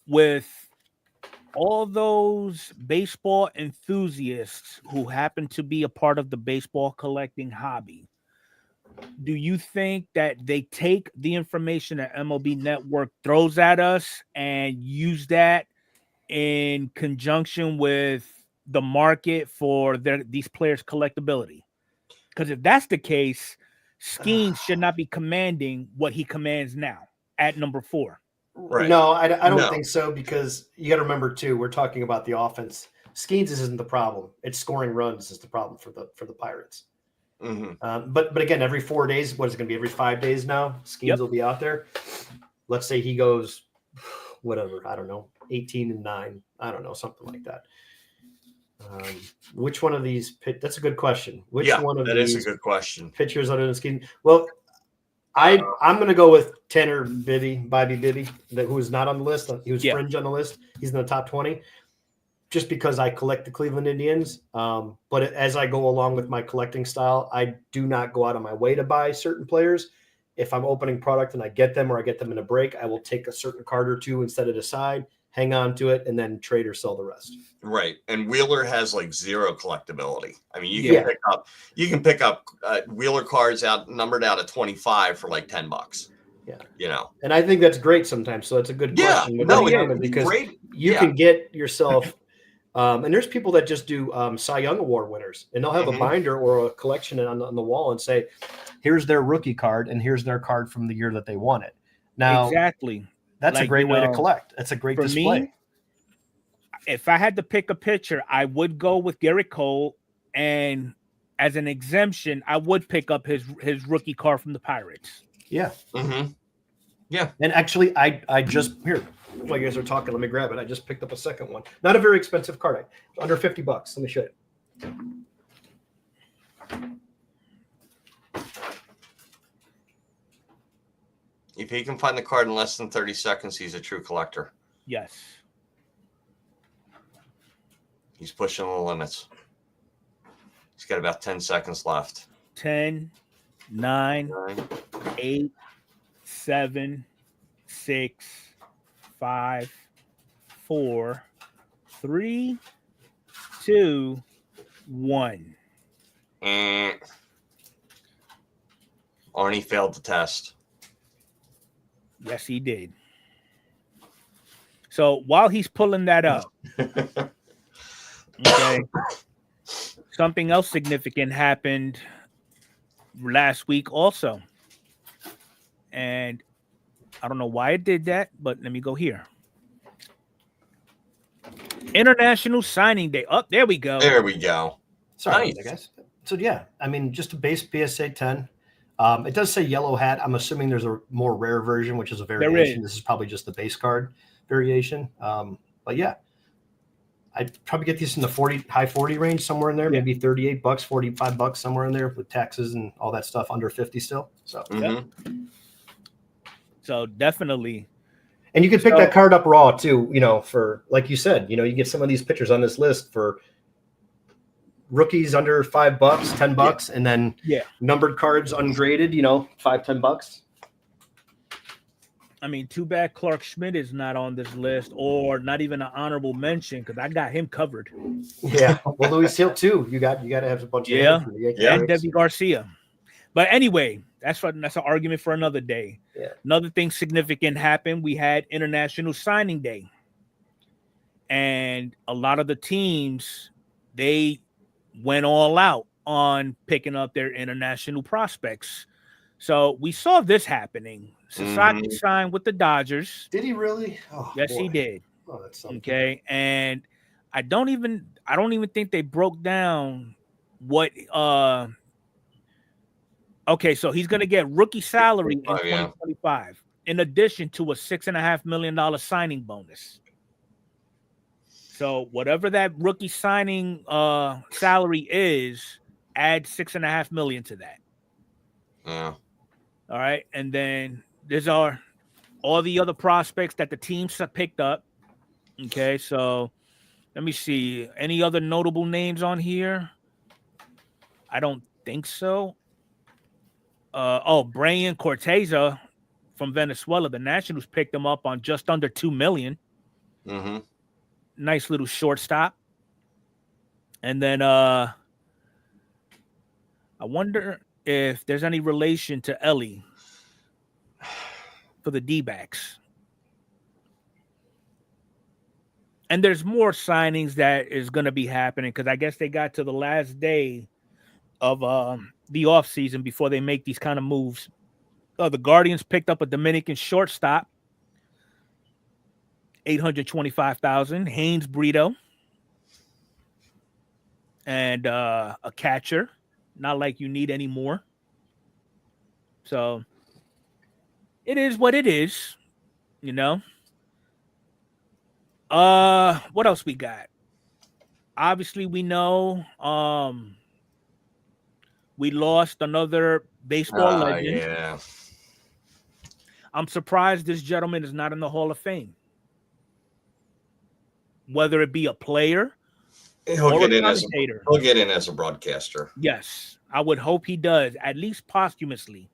With all those baseball enthusiasts who happen to be a part of the baseball collecting hobby, do you think that they take the information that MLB Network throws at us and use that in conjunction with the market for these players' collectability? Because if that's the case, Skeens should not be commanding what he commands now at number 4. Right. No, I don't No. think so, because you got to remember too, we're talking about the offense. Skeens isn't the problem. It's scoring runs is the problem for the Pirates. But again, every 4 days, what is it going to be? Every 5 days now, Skeens will be out there. Let's say he goes, whatever, I don't know, 18-9, I don't know, something like that. Which one of these? That's a good question. Which one of these? That is a good question. Pitchers other than Skeens? Well, I'm going to go with Tanner Bibby, who is not on the list. He was fringe on the list. He's in the top 20. Just because I collect the Cleveland Indians. But as I go along with my collecting style, I do not go out of my way to buy certain players. If I'm opening product and I get them or I get them in a break, I will take a certain card or two and set it aside, hang on to it, and then trade or sell the rest. Right. And Wheeler has like zero collectability. I mean, you can pick up Wheeler cards numbered out of 25 for like $10. Yeah. You know. And I think that's great sometimes. So it's a good question. Because you can get yourself and there's people that just do Cy Young Award winners, and they'll have a binder or a collection on the wall and say, here's their rookie card and here's their card from the year that they won it. Now, exactly. That's a great way to collect. That's a great display. Me, if I had to pick a pitcher, I would go with Garrett Cole, and as an exemption, I would pick up his rookie card from the Pirates. Yeah. Yeah. And actually, I just here. While you guys are talking, let me grab it. I just picked up a second one. Not a very expensive card. Under $50. Let me show you. If he can find the card in less than 30 seconds, he's a true collector. Yes. He's pushing the limits. He's got about 10 seconds left. 10, 9, 8, 7, 6, 5, 4, 3, 2, 1. Arnie failed the test. Yes, he did. So while he's pulling that up, okay, something else significant happened last week also. And I don't know why it did that, but let me go here. International Signing Day. Oh, there we go. There we go. Sorry, guys. So, yeah, I mean, just a base PSA 10. It does say yellow hat. I'm assuming there's a more rare version, which is a variation. This is probably just the base card variation. But, yeah, I'd probably get these in the high 40 range, somewhere in there, maybe $38, $45, somewhere in there with taxes and all that stuff, under 50 still. So, So definitely. And you can pick that card up raw too, for, like you said, you get some of these pitchers on this list for rookies under $5, $10, and then numbered cards ungraded, $5-10. I mean, too bad Clark Schmidt is not on this list, or not even an honorable mention, because I got him covered. Yeah. Well, Louis Hill too. You got to have a bunch of and Debbie Garcia. But anyway, that's an argument for another day. Yeah. Another thing significant happened. We had International Signing Day. And a lot of the teams, they went all out on picking up their international prospects. So we saw this happening. Sasaki signed with the Dodgers. Did he really? Oh, yes, he did. Oh, that's something. Okay. And I don't even think they broke down what okay, so he's going to get rookie salary in 2025, in addition to a $6.5 million signing bonus. So whatever that rookie signing salary is, add $6.5 million to that. Yeah. All right, and then there's all the other prospects that the teams have picked up. Okay, so let me see. Any other notable names on here? I don't think so. Brian Corteza from Venezuela. The Nationals picked him up on just under $2 million. Nice little shortstop. And then I wonder if there's any relation to Ellie for the D-backs. And there's more signings that is going to be happening, because I guess they got to the last day of the offseason before they make these kind of moves. The Guardians picked up a Dominican shortstop. $825,000. Haynes Brito. And a catcher. Not like you need any more. So it is what it is, you know. What else we got? Obviously, we know we lost another baseball legend. Yeah. I'm surprised this gentleman is not in the Hall of Fame. Whether it be a player He'll or get a in commentator. he'll get in as a broadcaster. Yes, I would hope he does, at least posthumously.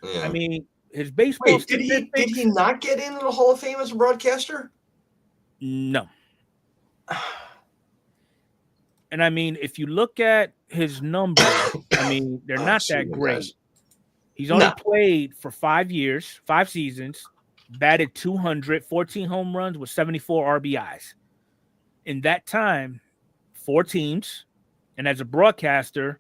Yeah. I mean, his baseball Wait, did he not get into the Hall of Fame as a broadcaster? No. And I mean, if you look at his numbers, I mean, they're not that great. Guys. He's only played for 5 years, 5 seasons, batted 200, 14 home runs with 74 RBIs. In that time, 4 teams, and as a broadcaster,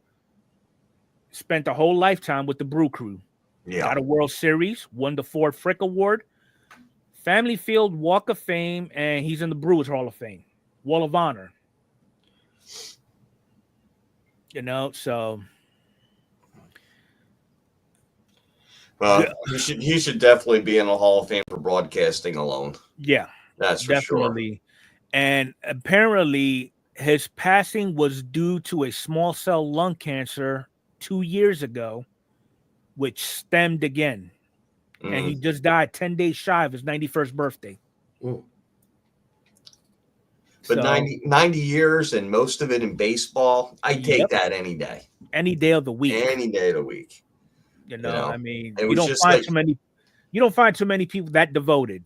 spent a whole lifetime with the Brew Crew. Yeah. Got a World Series, won the Ford Frick Award, Family Field Walk of Fame, and he's in the Brewers Hall of Fame, Wall of Honor. You know, so. Well, he should definitely be in the Hall of Fame for broadcasting alone. Yeah, that's for definitely. Sure. And apparently, his passing was due to a small cell lung cancer 2 years ago, which stemmed again. And he just died 10 days shy of his 91st birthday. But so, 90 years and most of it in baseball, I take that any day. Any day of the week. Any day of the week. You know, I mean, you don't find too many people that devoted.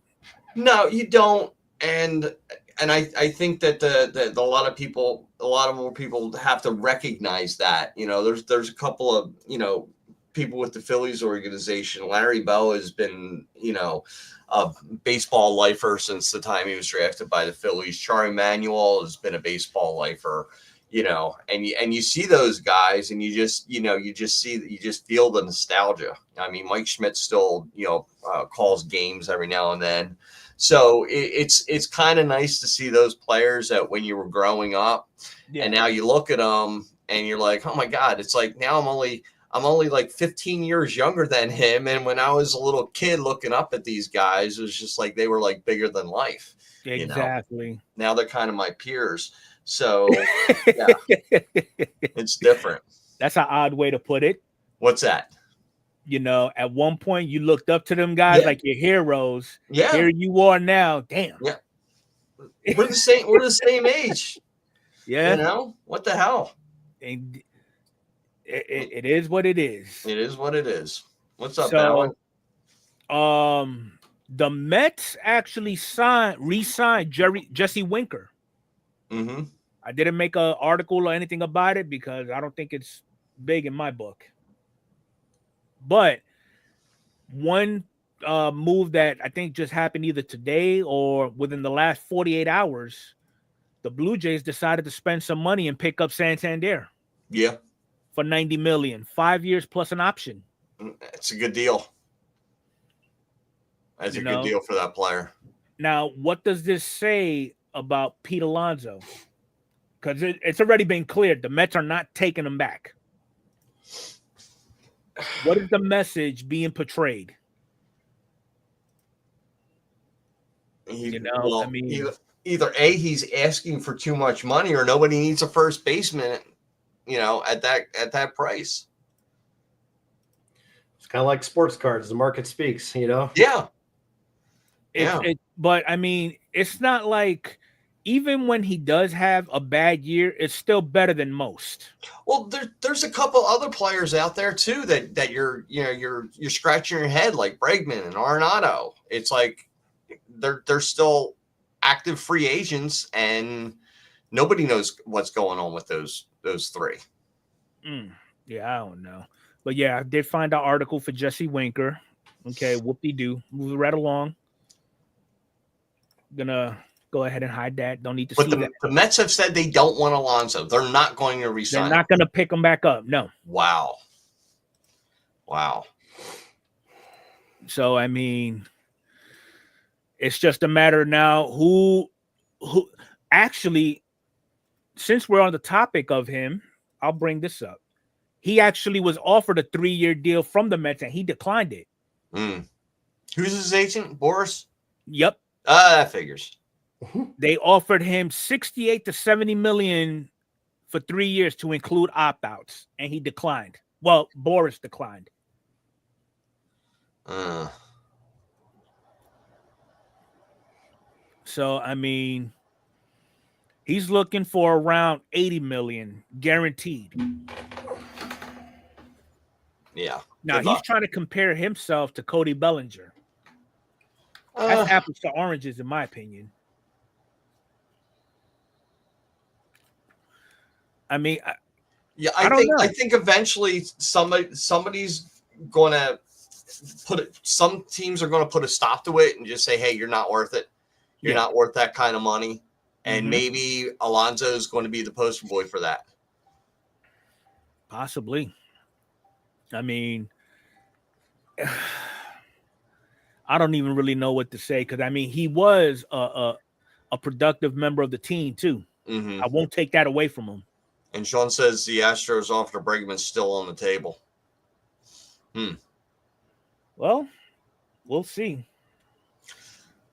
No, you don't. And I think that a lot more people have to recognize that. You know, there's a couple of, you know, people with the Phillies organization. Larry Bow has been, you know, a baseball lifer since the time he was drafted by the Phillies. Charlie Manuel has been a baseball lifer, you know, and you see those guys and you just feel the nostalgia. I mean, Mike Schmidt still, you know, calls games every now and then. So it's kind of nice to see those players that when you were growing up and now you look at them and you're like, oh my God, it's like now I'm only like 15 years younger than him. And when I was a little kid looking up at these guys, it was just like they were like bigger than life. Exactly. You know? Now they're kind of my peers. So yeah, it's different. That's an odd way to put it. What's that? You know, at one point you looked up to them guys like your heroes. Yeah. Here you are now. Damn. Yeah. We're the same age. Yeah. You know, what the hell? And it is what it is. It is what it is. What's up, Alan? The Mets actually re-signed Jesse Winker. Mm-hmm. I didn't make an article or anything about it because I don't think it's big in my book. But one move that I think just happened either today or within the last 48 hours, the Blue Jays decided to spend some money and pick up Santander. Yeah. For $90 million, 5 years plus an option. It's a good deal. That's a good deal for that player. Now, what does this say about Pete Alonso? Because it's already been cleared. The Mets are not taking him back. What is the message being portrayed? I mean, either A, he's asking for too much money, or nobody needs a first baseman, you know, at that price. It's kind of like sports cards. The market speaks, you know? Yeah. But I mean, it's not like even when he does have a bad year, it's still better than most. Well, there's a couple other players out there too that you're scratching your head, like Bregman and Arenado. It's like they're still active free agents, and nobody knows what's going on with those three. Yeah, I don't know, but yeah, I did find an article for Jesse Winker. Okay, whoop-de-doo. Move right along. Gonna go ahead and hide that. Don't need to see that. The Mets have said they don't want Alonso. They're not going to resign. They're not going to pick him back up. No. Wow. So, I mean, It's just a matter now who actually, since we're on the topic of him, I'll bring this up. He actually was offered a 3-year deal from the Mets and he declined it. Who's his agent? Boris? Yep. That figures. They offered him 68 to 70 million for 3 years to include opt-outs, and he declined. Well, Boris declined. So, I mean, he's looking for around 80 million guaranteed. Yeah. Now, he's trying to compare himself to Cody Bellinger. That's apples to oranges, in my opinion. I mean, I think eventually somebody's going to some teams are going to put a stop to it and just say, hey, you're not worth it. You're not worth that kind of money. And maybe Alonso is going to be the poster boy for that. Possibly. I mean, I don't even really know what to say because, I mean, he was a productive member of the team, too. I won't take that away from him. And Sean says the Astros offer to Bregman's still on the table. Well, we'll see.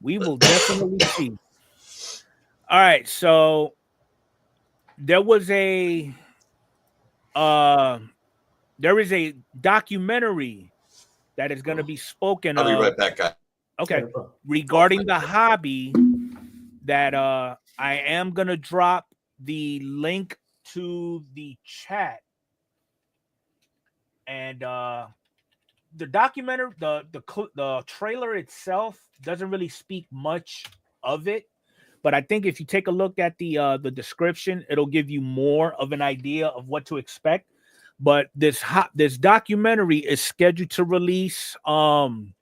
We will definitely see. All right, so there is a documentary that is going to be spoken I'll of. be right back, guys. Okay, regarding the hobby that I am going to drop the link to the chat. And the documentary, the trailer itself doesn't really speak much of it, but I think if you take a look at the description, it'll give you more of an idea of what to expect. But this documentary is scheduled to release on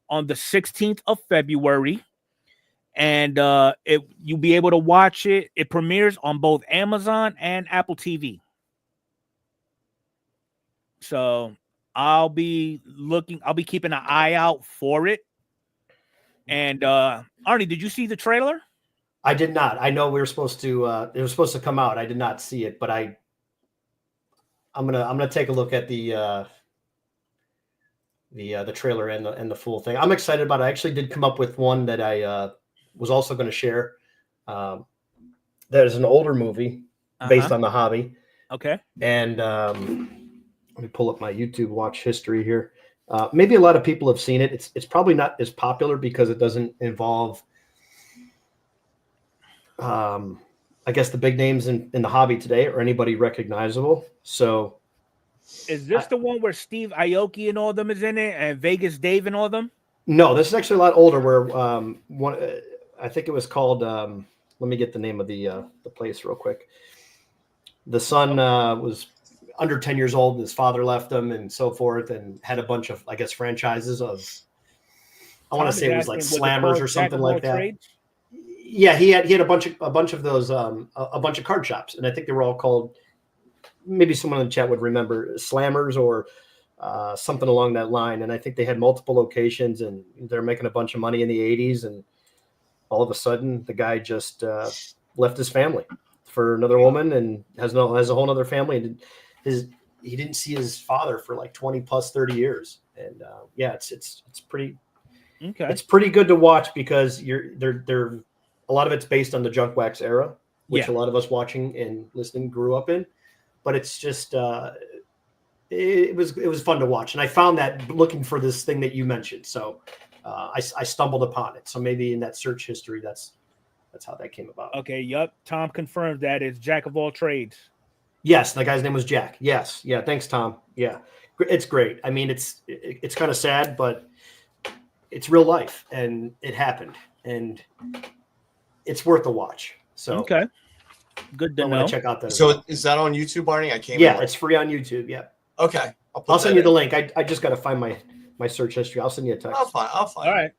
the 16th of February, and you'll be able to watch it. It premieres on both Amazon and Apple TV. So I'll be keeping an eye out for it. And Arnie, did you see the trailer? I did not. I know we were supposed to it was supposed to come out. I did not see it, but I'm gonna take a look at the trailer and the full thing. I'm excited about it. I actually did come up with one that I was also going to share. That is an older movie based on the hobby. Okay. And let me pull up my YouTube watch history here. Maybe a lot of people have seen it. It's probably not as popular because it doesn't involve, I guess, the big names in the hobby today or anybody recognizable. So, is this the one where Steve Aoki and all them is in it, and Vegas Dave and all them? No, this is actually a lot older. Where I think it was called. Let me get the name of the place real quick. The son was under 10 years old. His father left him and so forth, and had a bunch of, I guess, franchises of. I want to say it was like Slammers or something like that. Trades? Yeah, he had a bunch of those a bunch of card shops, and I think they were all called. Maybe someone in the chat would remember Slammers or something along that line. And I think they had multiple locations, and they're making a bunch of money in the 80s. And all of a sudden, the guy just left his family for another woman and has a whole other family. And he didn't see his father for like 20 plus 30 years. And it's pretty. Okay. It's pretty good to watch because they're a lot of it's based on the junk wax era, which a lot of us watching and listening grew up in. But it's just it was fun to watch, and I found that looking for this thing that you mentioned. So I stumbled upon it. So maybe in that search history, that's how that came about. Okay. Yep. Tom confirmed that it's Jack of all trades. Yes, the guy's name was Jack. Yes. Yeah. Thanks, Tom. Yeah, it's great. I mean, it's kind of sad, but it's real life, and it happened, and it's worth a watch. So okay. Good to know. Check out that. So is that on YouTube, Barney? I can't. Yeah, it's free on YouTube. Yeah. Okay. I'll send you the link. I just got to find my search history. I'll send you a text. I'll find.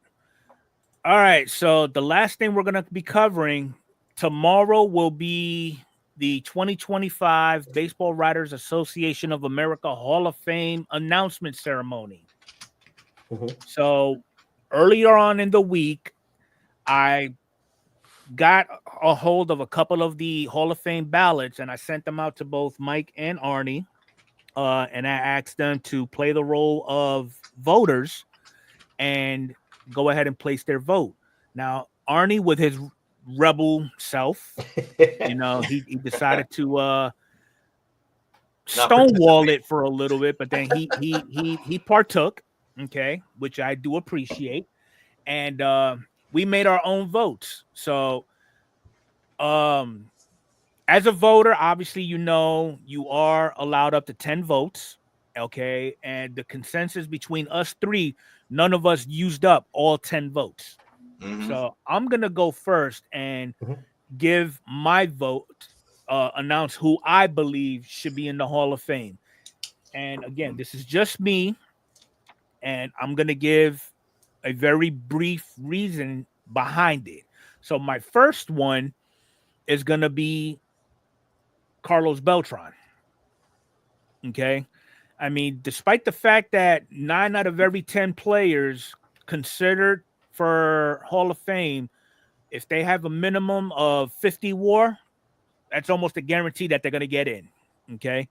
All right. So the last thing we're going to be covering tomorrow will be the 2025 Baseball Writers Association of America Hall of Fame announcement ceremony. So earlier on in the week, I got a hold of a couple of the Hall of Fame ballots, and I sent them out to both Mike and Arnie. And I asked them to play the role of voters and go ahead and place their vote. Now, Arnie, with his rebel self, he decided to stonewall it for a little bit, but then he partook, okay, which I do appreciate, and we made our own votes. So, as a voter, obviously, you are allowed up to 10 votes, okay, and the consensus between us three, none of us used up all 10 votes. Mhm. So I'm gonna go first and give my vote. Announce who I believe should be in the Hall of Fame. And again, this is just me, and I'm going to give a very brief reason behind it. So my first one is going to be Carlos Beltran. Okay? I mean, despite the fact that 9 out of every 10 players considered for Hall of Fame, if they have a minimum of 50 WAR, that's almost a guarantee that they're going to get in. Okay.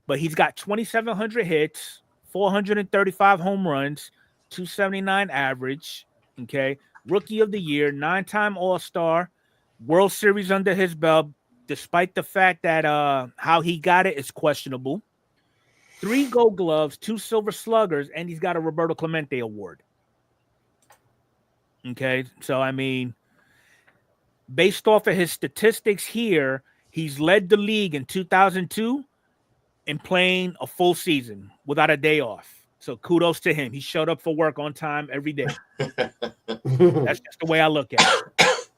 But he's got 2,700 hits, 435 home runs, 279 average. Okay. Rookie of the year, 9-time All-Star, World Series under his belt, despite the fact that how he got it is questionable. 3 Gold Gloves, 2 Silver Sluggers, and he's got a Roberto Clemente Award. Okay. So, I mean, based off of his statistics here, he's led the league in 2002 in playing a full season without a day off. So kudos to him. He showed up for work on time every day. That's just the way I look at it.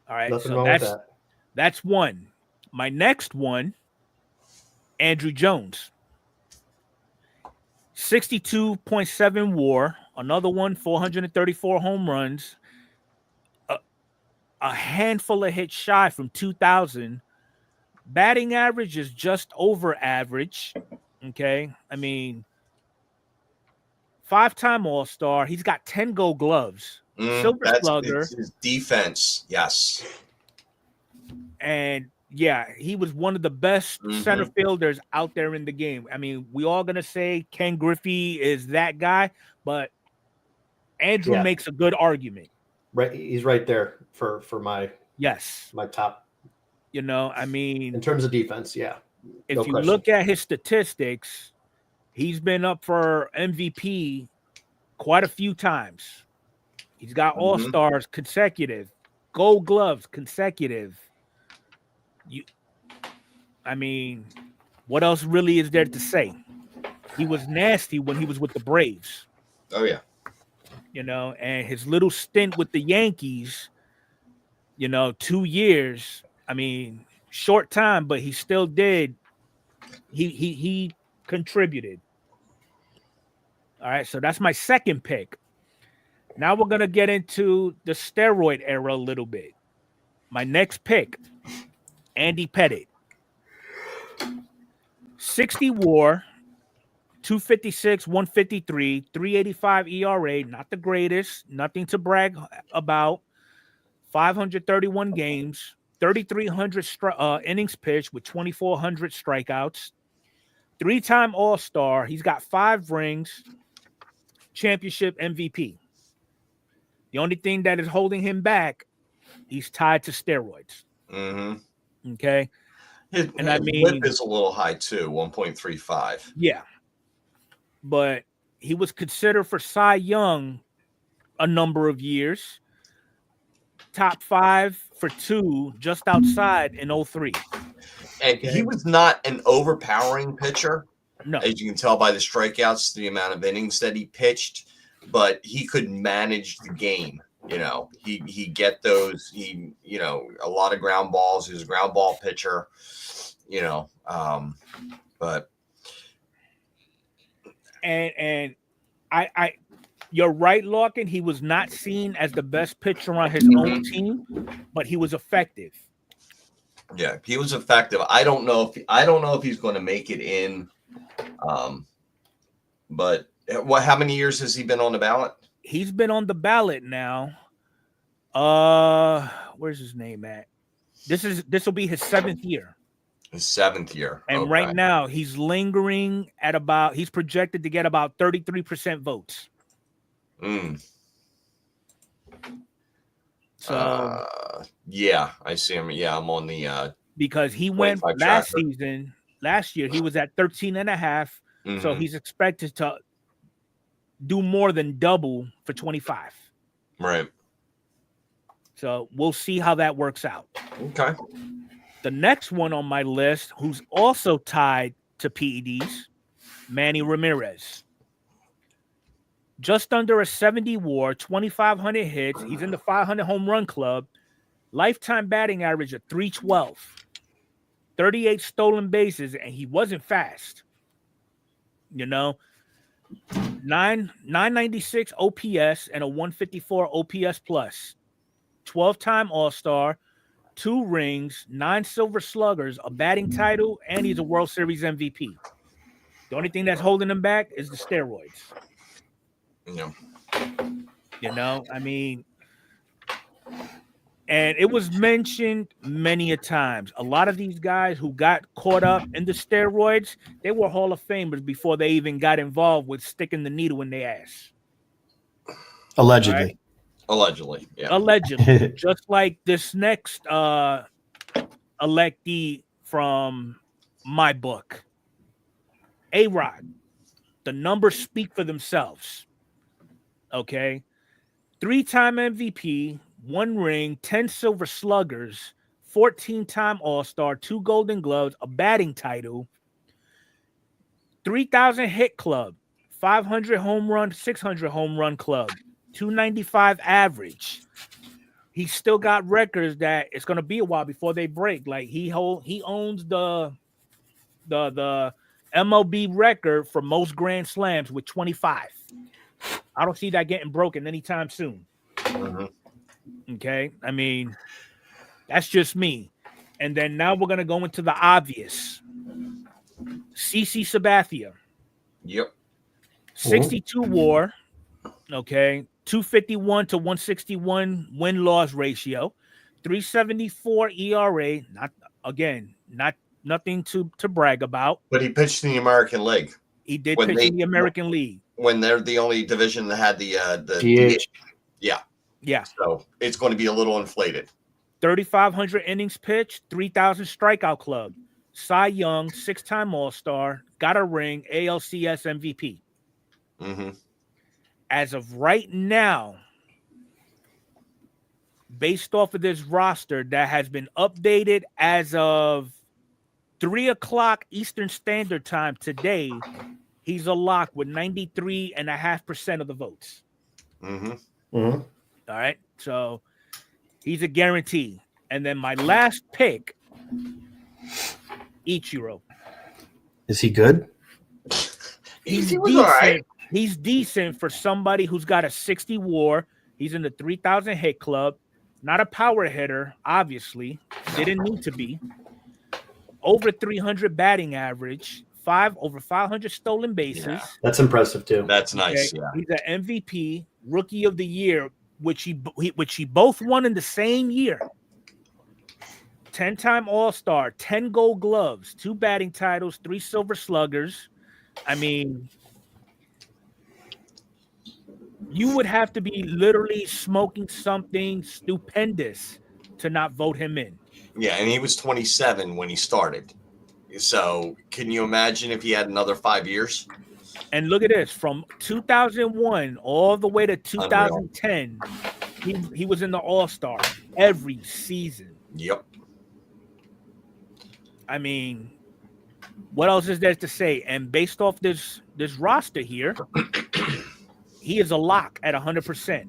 All right. Nothing So wrong with that. That's one. My next one, Andrew Jones. 62.7 WAR. Another one, 434 home runs. A handful of hits shy from 2,000. Batting average is just over average. Okay. I mean, 5-time All-Star. He's got 10 Gold Gloves. Silver Slugger. His defense. Yes. And yeah, he was one of the best center fielders out there in the game. I mean, we all going to say Ken Griffey is that guy, but Andrew makes a good argument. Right. He's right there for my top. I mean, in terms of defense, if you look at his statistics, he's been up for MVP quite a few times. He's got All-Stars consecutive, Gold Gloves consecutive. I mean, what else really is there to say? He was nasty when he was with the Braves. Oh, yeah. And his little stint with the Yankees, 2 years. I mean, short time, but he still did. He contributed. All right, so that's my second pick. Now we're gonna get into the steroid era a little bit. My next pick, Andy Pettitte. 60 WAR, 256, 153, 385 ERA, not the greatest, nothing to brag about. 531 games, 3,300 innings pitched with 2,400 strikeouts. 3-time All-Star. He's got 5 rings, championship MVP. The only thing that is holding him back, he's tied to steroids. Okay. His whip is a little high too, 1.35. Yeah. But he was considered for Cy Young a number of years. Top 5 for 2, just outside in 03. And he was not an overpowering pitcher. No. As you can tell by the strikeouts, the amount of innings that he pitched, but he could manage the game. He get those, a lot of ground balls. He was a ground ball pitcher, but. And I you're right, Larkin. He was not seen as the best pitcher on his own team, but he was effective. Yeah, he was effective. I don't know if he's going to make it in. But how many years has he been on the ballot? He's been on the ballot now. Where's his name at? This will be his 7th year. His 7th year. And right now he's lingering at he's projected to get about 33% votes. So yeah, I see him. Yeah, I'm on the because he went last year he was at 13.5. So he's expected to do more than double for 25. Right. So we'll see how that works out. Okay. The next one on my list, who's also tied to PEDs, Manny Ramirez. Just under a 70 WAR, 2,500 hits. He's in the 500 home run club. Lifetime batting average of 312. 38 stolen bases, and he wasn't fast. 996 OPS and a 154 OPS plus. 12-time All-Star, 2 rings, 9 Silver Sluggers, a batting title, and he's a World Series MVP. The only thing that's holding him back is the steroids. Yeah. I mean, and it was mentioned many a times. A lot of these guys who got caught up in the steroids, they were Hall of Famers before they even got involved with sticking the needle in their ass. Allegedly. Right? Allegedly, yeah. Allegedly. Just like this next electee from my book, A-Rod. The numbers speak for themselves. Okay? 3-time MVP, 1 ring, 10 Silver Sluggers, 14-time All-Star, 2 Golden Gloves, a batting title, 3,000 hit club, 500 home run, 600 home run club, 295 average. He's still got records that it's going to be a while before they break. Like he owns the MLB record for most Grand Slams with 25. I don't see that getting broken anytime soon. Okay, I mean, that's just me. And then now we're going to go into the obvious. CC Sabathia. Yep. 62 WAR. Okay. 251 to 161 win-loss ratio. 374 ERA. Nothing to brag about. But he pitched in the American League. He did pitch in the American League. When they're the only division that had the DH. Yeah. Yeah. So it's going to be a little inflated. 3,500 innings pitched, 3,000 strikeout club. Cy Young, 6-time All-Star, got a ring, ALCS MVP. As of right now, based off of this roster that has been updated as of 3:00 Eastern Standard Time today, he's a lock with 93.5% of the votes. All right, so he's a guarantee. And then my last pick, Ichiro. Is he good? He's he was decent. all right. He's decent for somebody who's got a 60 WAR. He's in the 3,000 hit club. Not a power hitter, obviously. Didn't need to be. Over 300 batting average. Over 500 stolen bases. Yeah. That's impressive too. That's nice. Okay. Yeah. He's an MVP, Rookie of the Year, which he both won in the same year. 10-time All-Star, 10 Gold Gloves, 2 batting titles, 3 Silver Sluggers. I mean, you would have to be literally smoking something stupendous to not vote him in. Yeah, and he was 27 when he started. So can you imagine if he had another 5 years? And look at this, from 2001 all the way to 2010, he was in the All-Star every season. Yep. I mean, what else is there to say? And based off this roster here, he is a lock at 100%.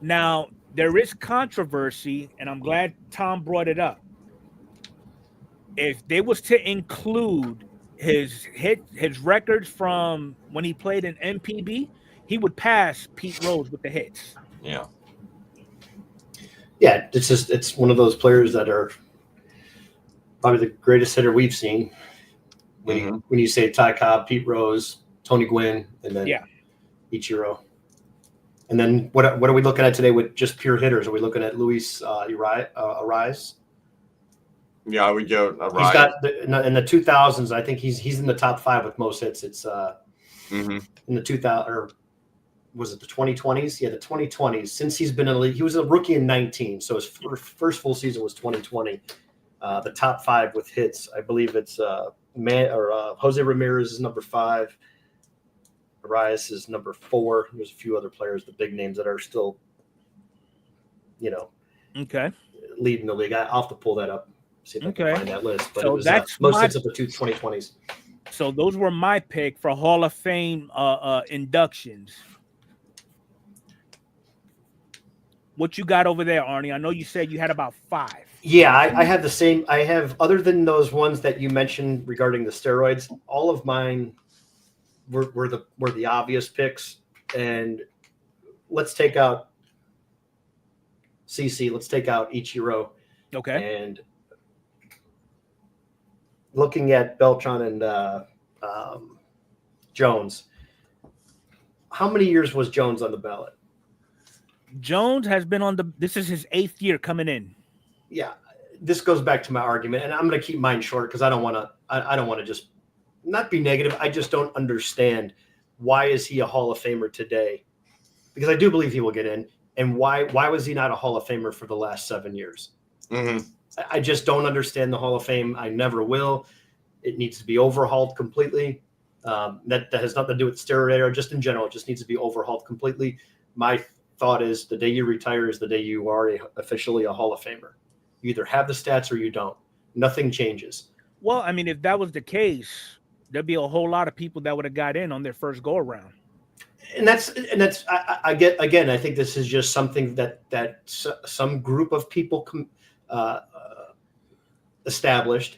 Now, there is controversy, and I'm glad Tom brought it up. If they was to include his records from when he played in MPB, he would pass Pete Rose with the hits. Yeah. Yeah, it's one of those players that are probably the greatest hitter we've seen. When you say Ty Cobb, Pete Rose, Tony Gwynn, and then Ichiro. And then what are we looking at today with just pure hitters? Are we looking at Luis Ariz? Yeah, I would go. He's got in the 2000s. I think he's in the top 5 with most hits. It's in the 2000 or was it the 2020s? Yeah, the 2020s. Since he's been in the league, he was a rookie in 19, so his first full season was 2020. The top 5 with hits, I believe it's Jose Ramirez is number 5. Arias is number 4. There's a few other players, the big names that are still, leading the league. I'll have to pull that up, see if I can find that list. But so it was that's most hits of the 2020s. So those were my pick for Hall of Fame inductions. What you got over there, Arnie? I know you said you had about 5. Yeah, I have the same. I have, other than those ones that you mentioned regarding the steroids, all of mine were the obvious picks. And let's take out CC. Let's take out Ichiro. Okay. And looking at Beltran and Jones, how many years was Jones on the ballot? Jones has been this is his 8th year coming in. Yeah, this goes back to my argument, and I'm going to keep mine short because I don't want to just not be negative. I just don't understand why is he a Hall of Famer today? Because I do believe he will get in, and why was he not a Hall of Famer for the last 7 years? Mm-hmm. I just don't understand the Hall of Fame. I never will. It needs to be overhauled completely. That has nothing to do with steroid era, just in general. It just needs to be overhauled completely. My thought is the day you retire is the day you are officially a Hall of Famer. You either have the stats or you don't. Nothing changes. Well, I mean, if that was the case, there'd be a whole lot of people that would have got in on their first go around. And that's I get, again, I think this is just something that some group of people established,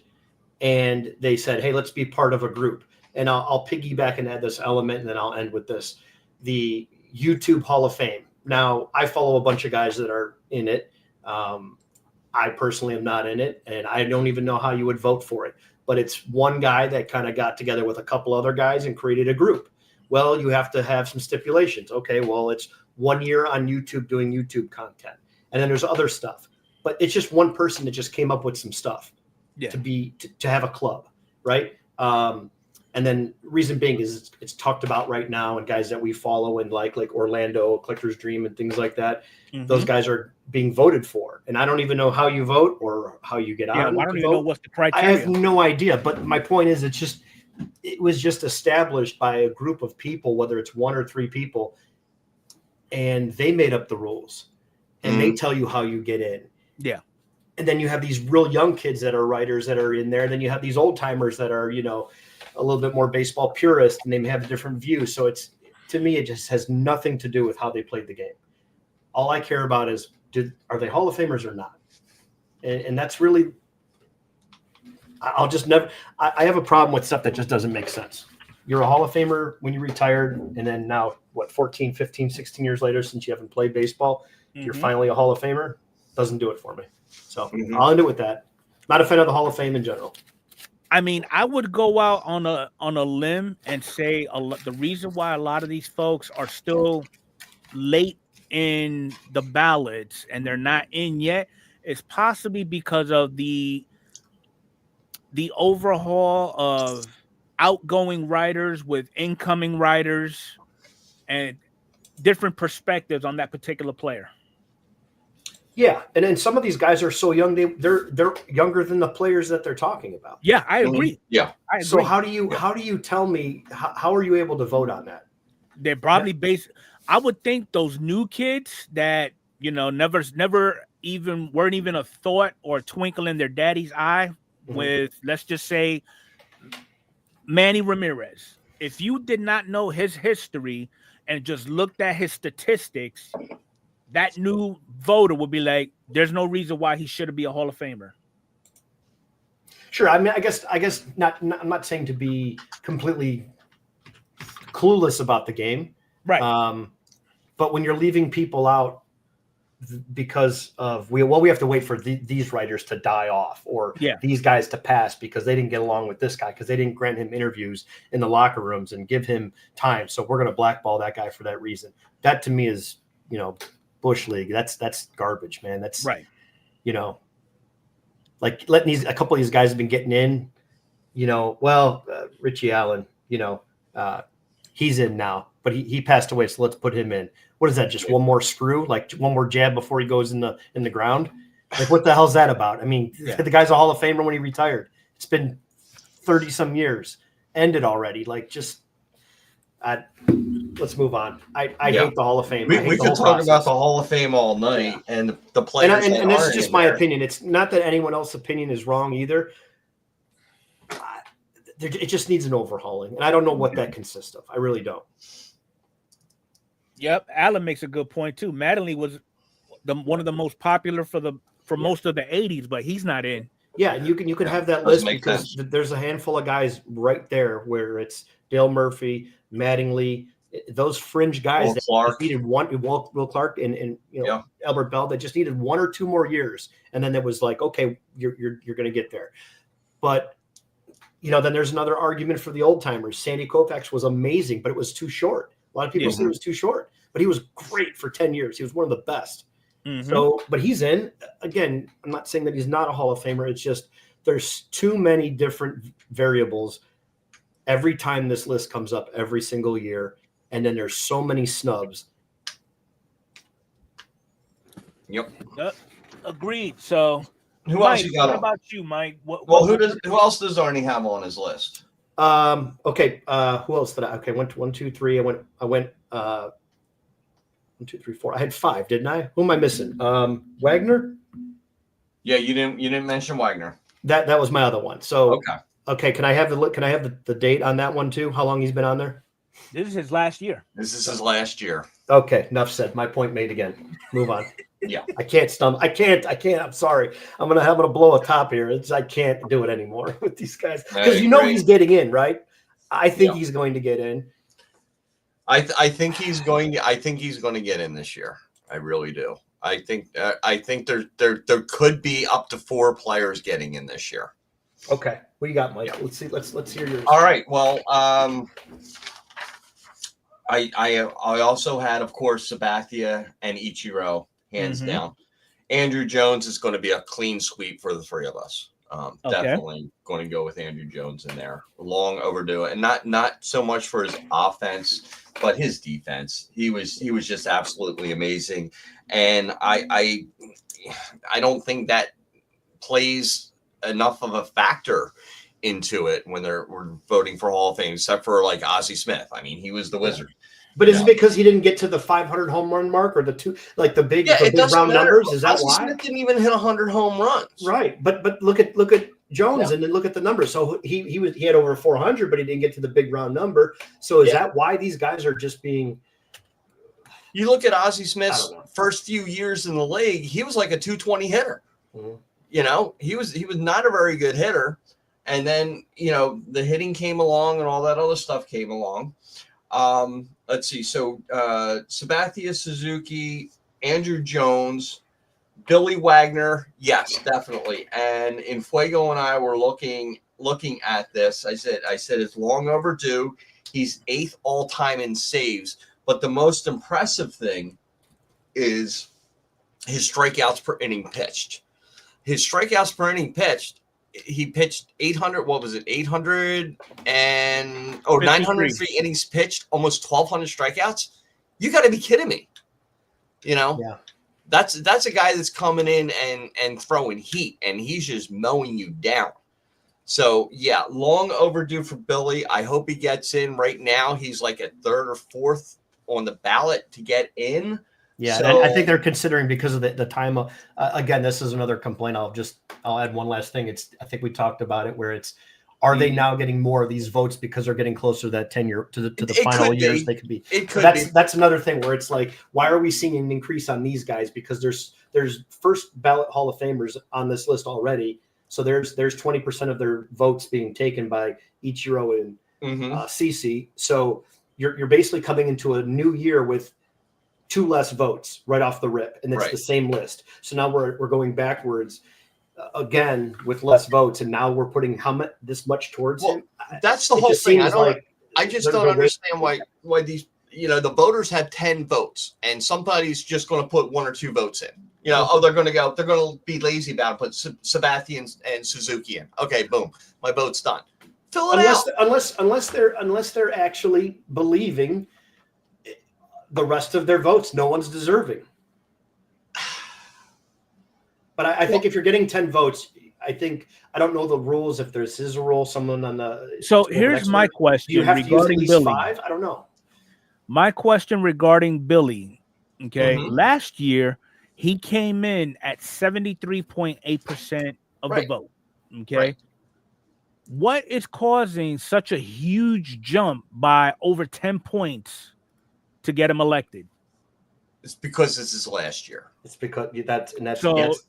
and they said, hey, let's be part of a group. And I'll piggyback and add this element, and then I'll end with this. The YouTube Hall of Fame. Now, I follow a bunch of guys that are in it. I personally am not in it, and I don't even know how you would vote for it. But it's one guy that kind of got together with a couple other guys and created a group. Well, you have to have some stipulations. Okay, well, it's 1 year on YouTube doing YouTube content. And then there's other stuff. But it's just one person that just came up with some stuff to have a club, right? And then reason being is it's talked about right now, and guys that we follow and like Orlando, Collector's Dream, and things like that. Mm-hmm. Those guys are being voted for, and I don't even know how you vote or how you get on. I don't even know what's the criteria. I have no idea. But my point is, it was just established by a group of people, whether it's 1 or 3 people, and they made up the rules, and they tell you how you get in. Yeah. And then you have these real young kids that are writers that are in there, and then you have these old timers that are, a little bit more baseball purist, and they have a different view. So to me, it just has nothing to do with how they played the game. All I care about is, are they Hall of Famers or not? And that's really, I have a problem with stuff that just doesn't make sense. You're a Hall of Famer when you retired, and then now, 14, 15, 16 years later, since you haven't played baseball, you're finally a Hall of Famer. Doesn't do it for me. So I'll end it with that. Not a fan of the Hall of Fame in general. I mean, I would go out on a limb and say the reason why a lot of these folks are still late in the ballots and they're not in yet is possibly because of the overhaul of outgoing writers with incoming writers and different perspectives on that particular player. Yeah, and then some of these guys are so young; they're younger than the players that they're talking about. Yeah, I agree. Yeah, I agree. So how do you tell me how are you able to vote on that? They're probably based. I would think those new kids that never even weren't even a thought or a twinkle in their daddy's eye with, let's just say, Manny Ramirez. If you did not know his history and just looked at his statistics, that new voter would be like, there's no reason why he shouldn't be a Hall of Famer. Sure. I mean, I guess not I'm not saying to be completely clueless about the game. Right. But when you're leaving people out because of we have to wait for these writers to die off or these guys to pass because they didn't get along with this guy because they didn't grant him interviews in the locker rooms and give him time. So we're going to blackball that guy for that reason. That to me is Bush League. That's garbage, man. That's right. Like letting a couple of these guys have been getting in. Richie Allen, he's in now, but he passed away, so let's put him in. What is that? Just one more screw, like one more jab before he goes in the ground? Like, what the hell's that about? I mean, the guy's a Hall of Famer when he retired. It's been 30 some years. Ended already. Like, just let's move on. I hate the Hall of Fame. We could talk about the Hall of Fame all night and the players. And this is just my opinion. It's not that anyone else's opinion is wrong either. It just needs an overhauling, and I don't know what that consists of. I really don't. Yep, Alan makes a good point too. Mattingly was one of the most popular for most of the '80s, but he's not in. Yeah, and you can have that list because there's a handful of guys right there where it's Dale Murphy, Mattingly, those fringe guys that needed Will Clark and Albert Bell that just needed 1 or 2 more years, and then it was like, okay, you're going to get there, but. Then there's another argument for the old timers. Sandy Koufax was amazing, but it was too short. A lot of people said it was too short, but he was great for 10 years. He was one of the best. Mm-hmm. So, but he's in. Again, I'm not saying that he's not a Hall of Famer. It's just there's too many different variables every time this list comes up every single year. And then there's so many snubs. Yep. Agreed. So. Who Mike, else you got? What about you, Mike? Who else does Arnie have on his list? Okay. Who else did I? Okay, 1, 2, 3. I went. 1, 2, 3, 4. I had 5, didn't I? Who am I missing? Wagner. Yeah, you didn't mention Wagner. That was my other one. So okay. Can I have the date on that one too? How long he's been on there? This is his last year. This is his last year. Okay, enough said. My point made again. Move on. Yeah. I can't. I'm sorry. I'm gonna blow a top here. I can't do it anymore with these guys because he's getting in, right? I think he's going to get in. I think he's going to get in this year. I really do. I think there could be up to 4 players getting in this year. Okay. What do you got, Mike? Yeah. Let's see. Let's hear yours. All right. Well, I also had, of course, Sabathia and Ichiro, hands down. Andrew Jones is going to be a clean sweep for the 3 of us. Definitely going to go with Andrew Jones in there. Long overdue, and not so much for his offense, but his defense. He was just absolutely amazing, and I don't think that plays enough of a factor into it when we're voting for Hall of Fame, except for like Ozzie Smith. I mean, he was the wizard. But is it because he didn't get to the 500 home run mark or the big round numbers? Is that Ozzie why? Smith didn't even hit 100 home runs. Right. But look at Jones and then look at the numbers. So he had over 400, but he didn't get to the big round number. So is that why these guys are just being? You look at Ozzie Smith's first few years in the league, he was like a 220 hitter. Mm-hmm. He was not a very good hitter. And then, the hitting came along and all that other stuff came along. Let's see. So Sabathia, Suzuki, Andrew Jones, Billy Wagner. Yes, definitely. And Enfuego and I were looking at this. I said it's long overdue. He's 8th all time in saves. But the most impressive thing is his strikeouts per inning pitched. His strikeouts per inning pitched. He pitched 800. What was it? 903 innings pitched, almost 1,200 strikeouts. You got to be kidding me. That's a guy that's coming in and throwing heat, and he's just mowing you down. So long overdue for Billy. I hope he gets in. Right now, he's like a 3rd or 4th on the ballot to get in. Yeah, so, I think they're considering because of the time. Again, this is another complaint. I'll add one last thing. I think we talked about it where are they now getting more of these votes because they're getting closer to that tenure to the final years? They could be. That's another thing where it's like, why are we seeing an increase on these guys? Because there's first ballot Hall of Famers on this list already. So there's 20% of their votes being taken by Ichiro and CC. So you're basically coming into a new year with 2 less votes right off the rip, and it's the same list. So now we're going backwards again with less votes, and now we're putting this much towards him. That's the whole thing. I just don't understand why these the voters had 10 votes, and somebody's just going to put 1 or 2 votes in. They're going to be lazy about it, put Sabathia and Suzuki in. Okay, boom, my vote's done. Fill it out. Unless they're actually believing the rest of their votes, no one's deserving. But I think if you're getting 10 votes, I don't know the rules. If there's a rule, someone on the so here's my question you have regarding to use at least Billy. 5. I don't know. My question regarding Billy. Okay, Mhm. last year he came in at 73.8% of the Right. vote. Okay, Right. what is causing such a huge jump by over 10 points to get him elected? It's because this is last year. It's because that's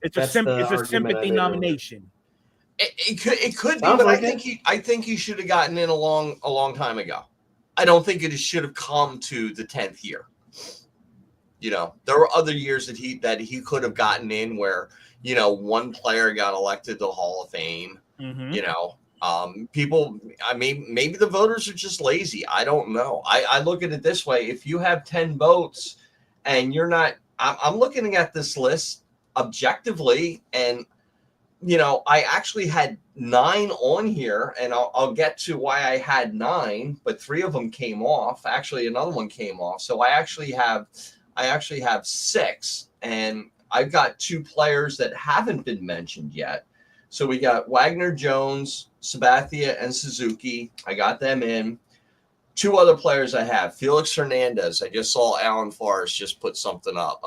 It's a sympathy nomination. It could be, Sounds but like I think he should have gotten in a long time ago. I don't think it should have come to the 10th year. There were other years that he could have gotten in where one player got elected to the Hall of Fame. Mm-hmm. People. I mean, maybe the voters are just lazy. I don't know. I look at it this way: if you have 10 votes and you're not, I'm looking at this list objectively, and I actually had 9 on here, and I'll get to why I had 9, but 3 of them came off. Actually, another one came off, so I actually have 6, and I've got 2 players that haven't been mentioned yet. So we got Wagner, Jones, Sabathia, and Suzuki. I got them in. 2 other players I have: Felix Hernandez. I just saw Alan Forrest just put something up.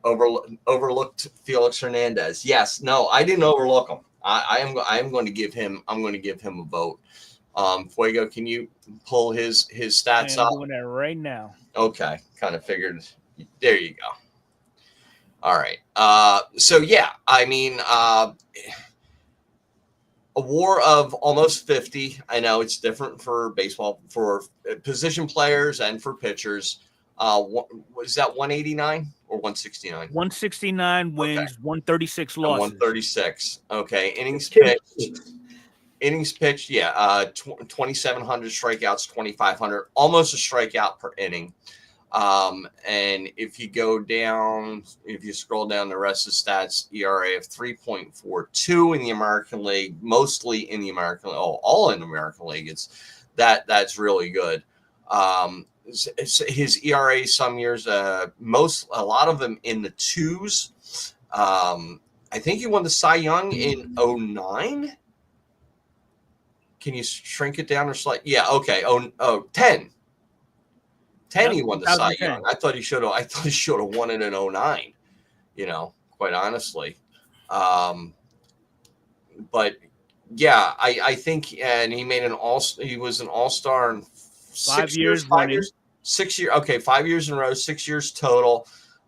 Overlooked Felix Hernandez. Yes, no, I didn't overlook him. I am going to give him. I'm going to give him a vote. Fuego, can you pull his stats up? I'm doing that right now. Okay, kind of figured. There you go. All right. So yeah, I mean, a war of almost 50. I know it's different for baseball, for position players and for pitchers. Was that 189 or 169? 169 wins, Okay. 136 losses. 136. Okay. Innings pitched. Yeah. 2,700 strikeouts, 2,500, almost a strikeout per inning. And if you scroll down the rest of the stats, ERA of 3.42 in the American League, mostly in the American League, all in the American League. That's really good. His ERA some years, a lot of them in the 2s. I think he won the Cy Young in 2009. Can you shrink it down or slightly? Yeah. Okay. 10. 10 he won the Cy Young. I thought he should have won it in 2009, quite honestly. But yeah, I think, and he made he was an all-star in 6 years, 5 years, 6 years. Okay. 5 years in a row, 6 years total.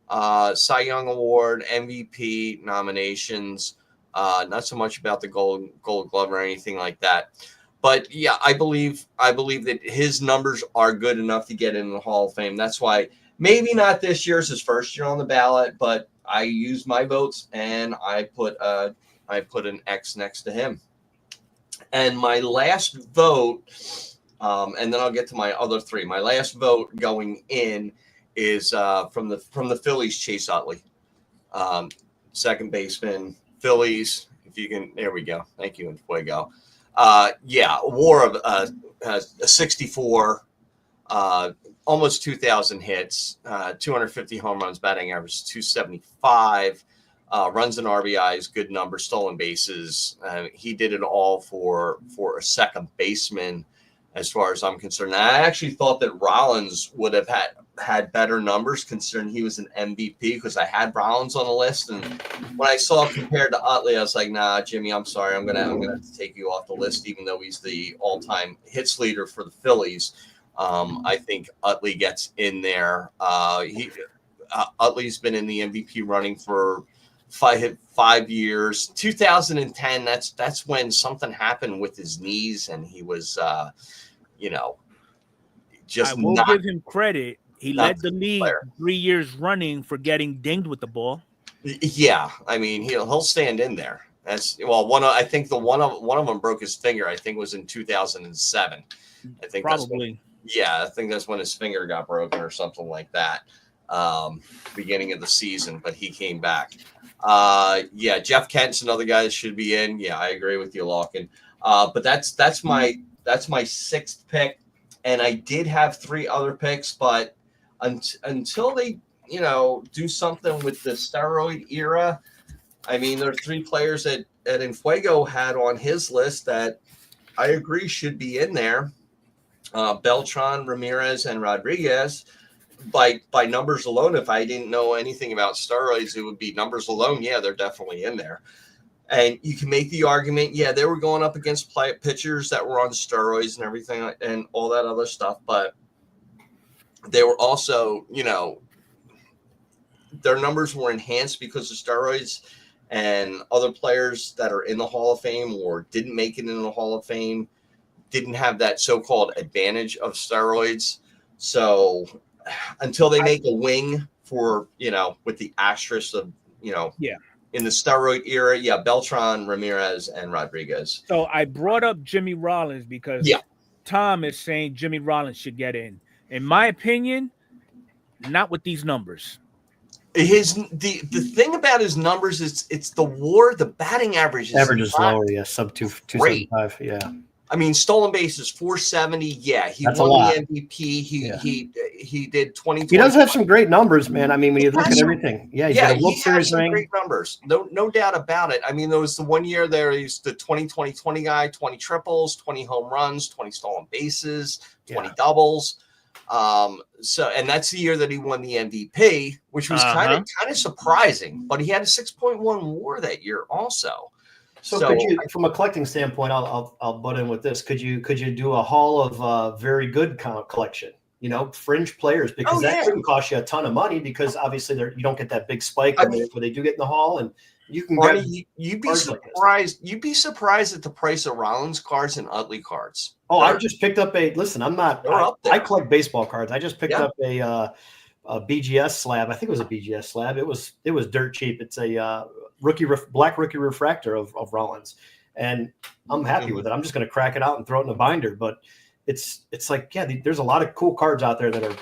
Cy Young Award, MVP nominations, not so much about the gold glove or anything like that. But yeah, I believe that his numbers are good enough to get in the Hall of Fame. That's why maybe not this year's his first year on the ballot, but I used my votes and I put an X next to him. And my last vote, and then I'll get to my other 3. My last vote going in is from the Phillies, Chase Utley, second baseman, Phillies. If you can, there we go. Thank you, Enfuego. Yeah, a war of a 64, almost 2,000 hits, 250 home runs, batting average 275, runs and RBIs, good number, stolen bases. He did it all for a second baseman, as far as I'm concerned. And I actually thought that Rollins would have had better numbers, considering he was an MVP, because I had Rollins on the list, and when I saw compared to Utley, I was like, nah, Jimmy, I'm sorry, I'm gonna have to take you off the list, even though he's the all-time hits leader for the Phillies. I think Utley gets in there. Utley's been in the MVP running for 5 years. 2010, that's when something happened with his knees, and he was just I will give him credit. He led the league 3 years running for getting dinged with the ball. Yeah, I mean he'll stand in there. That's I think one of them broke his finger. I think it was in 2007. I think probably Yeah, I think that's when his finger got broken or something like that. Beginning of the season, but he came back. Yeah, Jeff Kent's another guy that should be in. Yeah, I agree with you, Lawkin. But that's my sixth pick, and I did have three other picks, but until they do something with the steroid era, I mean, there are three players that Enfuego had on his list that I agree should be in there. Beltran, Ramirez, and Rodriguez. By numbers alone, if I didn't know anything about steroids, it would be numbers alone. Yeah, they're definitely in there. And you can make the argument, yeah, they were going up against pitchers that were on steroids and everything and all that other stuff. But they were also, their numbers were enhanced because of steroids, and other players that are in the Hall of Fame or didn't make it in the Hall of Fame didn't have that so-called advantage of steroids. So until they make a wing for, with the asterisk of, in the steroid era, yeah, Beltran, Ramirez, and Rodriguez. So I brought up Jimmy Rollins because Tom is saying Jimmy Rollins should get in. In my opinion, not with these numbers. The thing about his numbers is it's the WAR, the batting average is lower, sub 275, yeah. I mean, stolen bases 470. Yeah, he That's won the MVP. He did 20. He does have some great numbers, man. I mean, when you look at everything, he's got a World Series ring. Great numbers, no doubt about it. I mean, there was the 1 year there. He's the 20-20-20 guy, 20 triples, 20 home runs, 20 stolen bases, 20 doubles. So, and that's the year that he won the MVP, which was kind of surprising. But he had a 6.1 WAR that year also. So could you, from a collecting standpoint, I'll butt in with this. Could you do a haul of very good collection? Fringe players, because that couldn't cost you a ton of money, because obviously you don't get that big spike where they do get in the haul, and you can grab. You'd be surprised. You'd be surprised at the price of Rollins cards and Utley cards. Oh, I just picked up I'm not. I collect baseball cards. I just picked up a BGS slab. I think it was a BGS slab. It was dirt cheap. It's a black rookie refractor of Rollins, and I'm happy with it. I'm just going to crack it out and throw it in a binder. But it's like, there's a lot of cool cards out there that are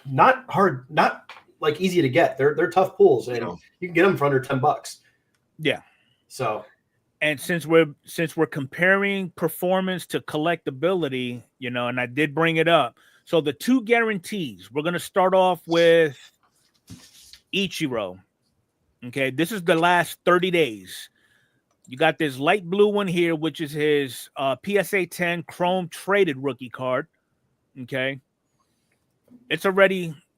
not hard, not like easy to get. They're tough pulls, and you can get them for under $10. Yeah. So, and since we're comparing performance to collectability, and I did bring it up. So the two guarantees, we're going to start off with Ichiro. Okay, this is the last 30 days. You got this light blue one here, which is his PSA 10 Chrome traded rookie card. Okay,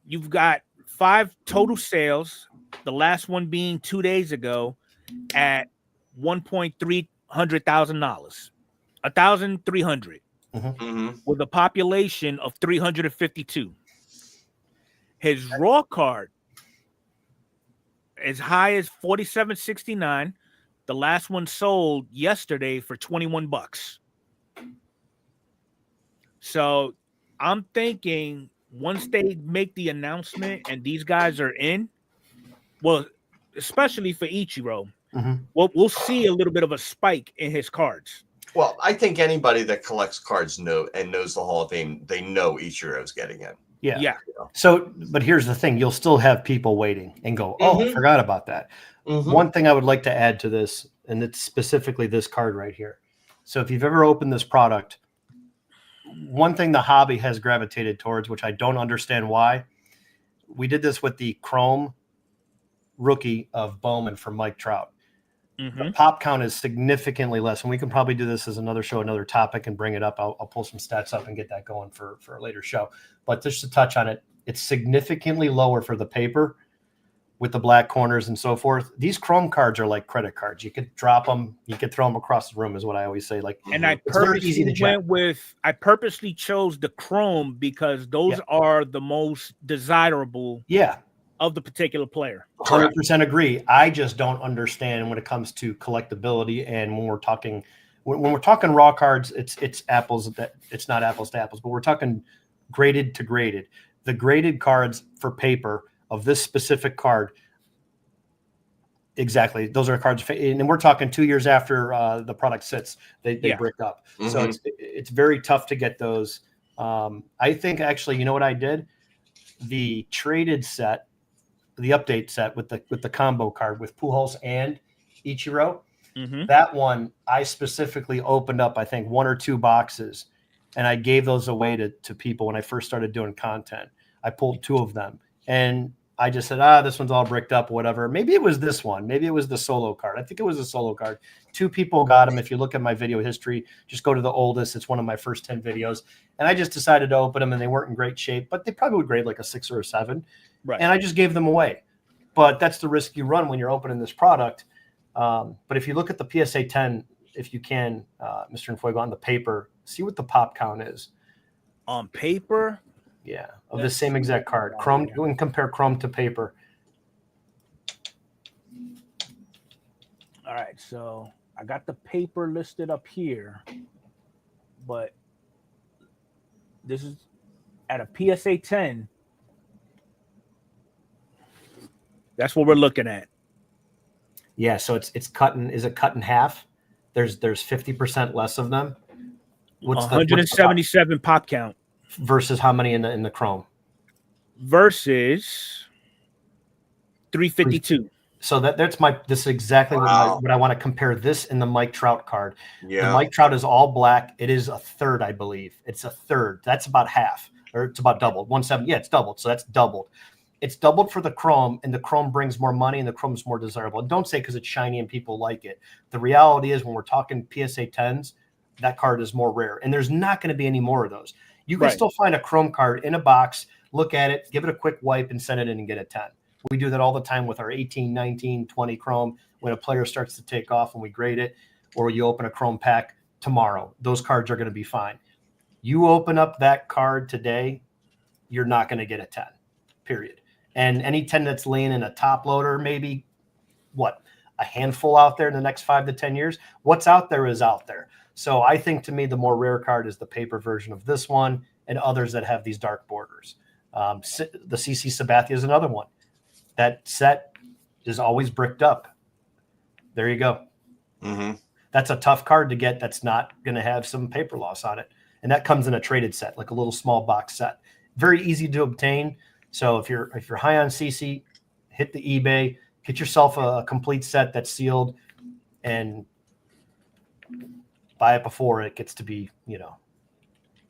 you've got 5 total sales, the last one being 2 days ago at $1,300,000, $1,300, with a population of 352. His raw card, as high as $47.69. The last one sold yesterday for $21. So I'm thinking once they make the announcement and these guys are in, well, especially for Ichiro, we'll see a little bit of a spike in his cards. Well, I think anybody that collects cards knows the Hall of Fame, they know Ichiro's getting in. Yeah. So, but here's the thing. You'll still have people waiting and go, I forgot about that. One thing I would like to add to this, and it's specifically this card right here. So if you've ever opened this product, one thing the hobby has gravitated towards, which I don't understand why, we did this with the Chrome rookie of Bowman for Mike Trout. The pop count is significantly less, and we can probably do this as another show, another topic, and bring it up. I'll pull some stats up and get that going for a later show. But just to touch on it, it's significantly lower for the paper with the black corners and so forth. These Chrome cards are like credit cards. You could drop them, you could throw them across the room, is what I always say. Like, and I purposely I purposely chose the Chrome because those are the most desirable. Of the particular player. 100% agree. I just don't understand when it comes to collectability, and when we're talking raw cards, it's apples. It's not apples to apples, but we're talking graded to graded. The graded cards for paper of this specific card, exactly. Those are cards, and we're talking 2 years after the product sits, they brick up. So it's very tough to get those. I think actually, you know what I did? The traded set, the update set with the combo card with Pujols and Ichiro. Mm-hmm. That one I specifically opened up, I think, 1 or 2 boxes, and I gave those away to people when I first started doing content. I pulled 2 of them, and I just said, this one's all bricked up, whatever. Maybe it was this one. Maybe it was the solo card. I think it was a solo card. 2 people got them. If you look at my video history, just go to the oldest. It's one of my first 10 videos. And I just decided to open them, and they weren't in great shape, but they probably would grade like a 6 or a 7. Right. And I just gave them away. But that's the risk you run when you're opening this product. But if you look at the PSA 10, if you can, Mr. Enfuego, on the paper, see what the pop count is. On paper? Yeah, of the same exact card. Chrome, you can compare Chrome to paper. All right, so I got the paper listed up here, but this is at a PSA 10. That's what we're looking at. Yeah, so it's cut in. Is it cut in half? There's 50% less of them. What's 177 pop count versus how many in the Chrome? Versus 352. So this is exactly what I want to compare this in the Mike Trout card. Yeah. The Mike Trout is all black. It is a third, I believe. It's a third. That's about half, or it's about doubled. 170. Yeah, it's doubled. So that's doubled. It's doubled for the Chrome, and the Chrome brings more money, and the Chrome is more desirable. And don't say because it's shiny and people like it. The reality is when we're talking PSA 10s, that card is more rare, and there's not going to be any more of those. You can still find a Chrome card in a box, look at it, give it a quick wipe, and send it in and get a 10. We do that all the time with our 18, 19, 20 Chrome. When a player starts to take off and we grade it, or you open a Chrome pack tomorrow, those cards are going to be fine. You open up that card today, you're not going to get a 10, period. And any 10 that's laying in a top loader, maybe a handful out there in the next 5 to 10 years. What's out there is out there. So I think to me, the more rare card is the paper version of this one and others that have these dark borders. The CC Sabathia is another one. That set is always bricked up. There you go. Mm-hmm. That's a tough card to get. That's not going to have some paper loss on it. And that comes in a traded set, like a little small box set. Very easy to obtain. So if you're high on CC, hit the eBay, get yourself a complete set that's sealed, and buy it before it gets to be,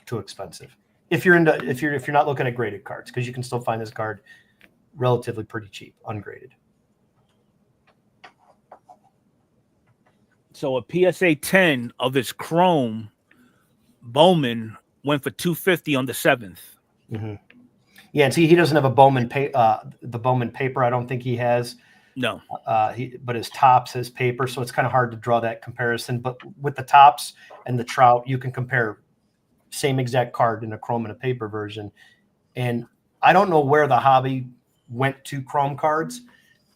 too expensive. If you're not looking at graded cards, because you can still find this card relatively pretty cheap, ungraded. So a PSA 10 of his Chrome Bowman went for $250 on the 7th. Mm-hmm. Yeah, and see, he doesn't have a Bowman the Bowman paper. I don't think he has. No. But his tops, his paper, so it's kind of hard to draw that comparison. But with the tops and the Trout, you can compare same exact card in a Chrome and a paper version. And I don't know where the hobby went to Chrome cards.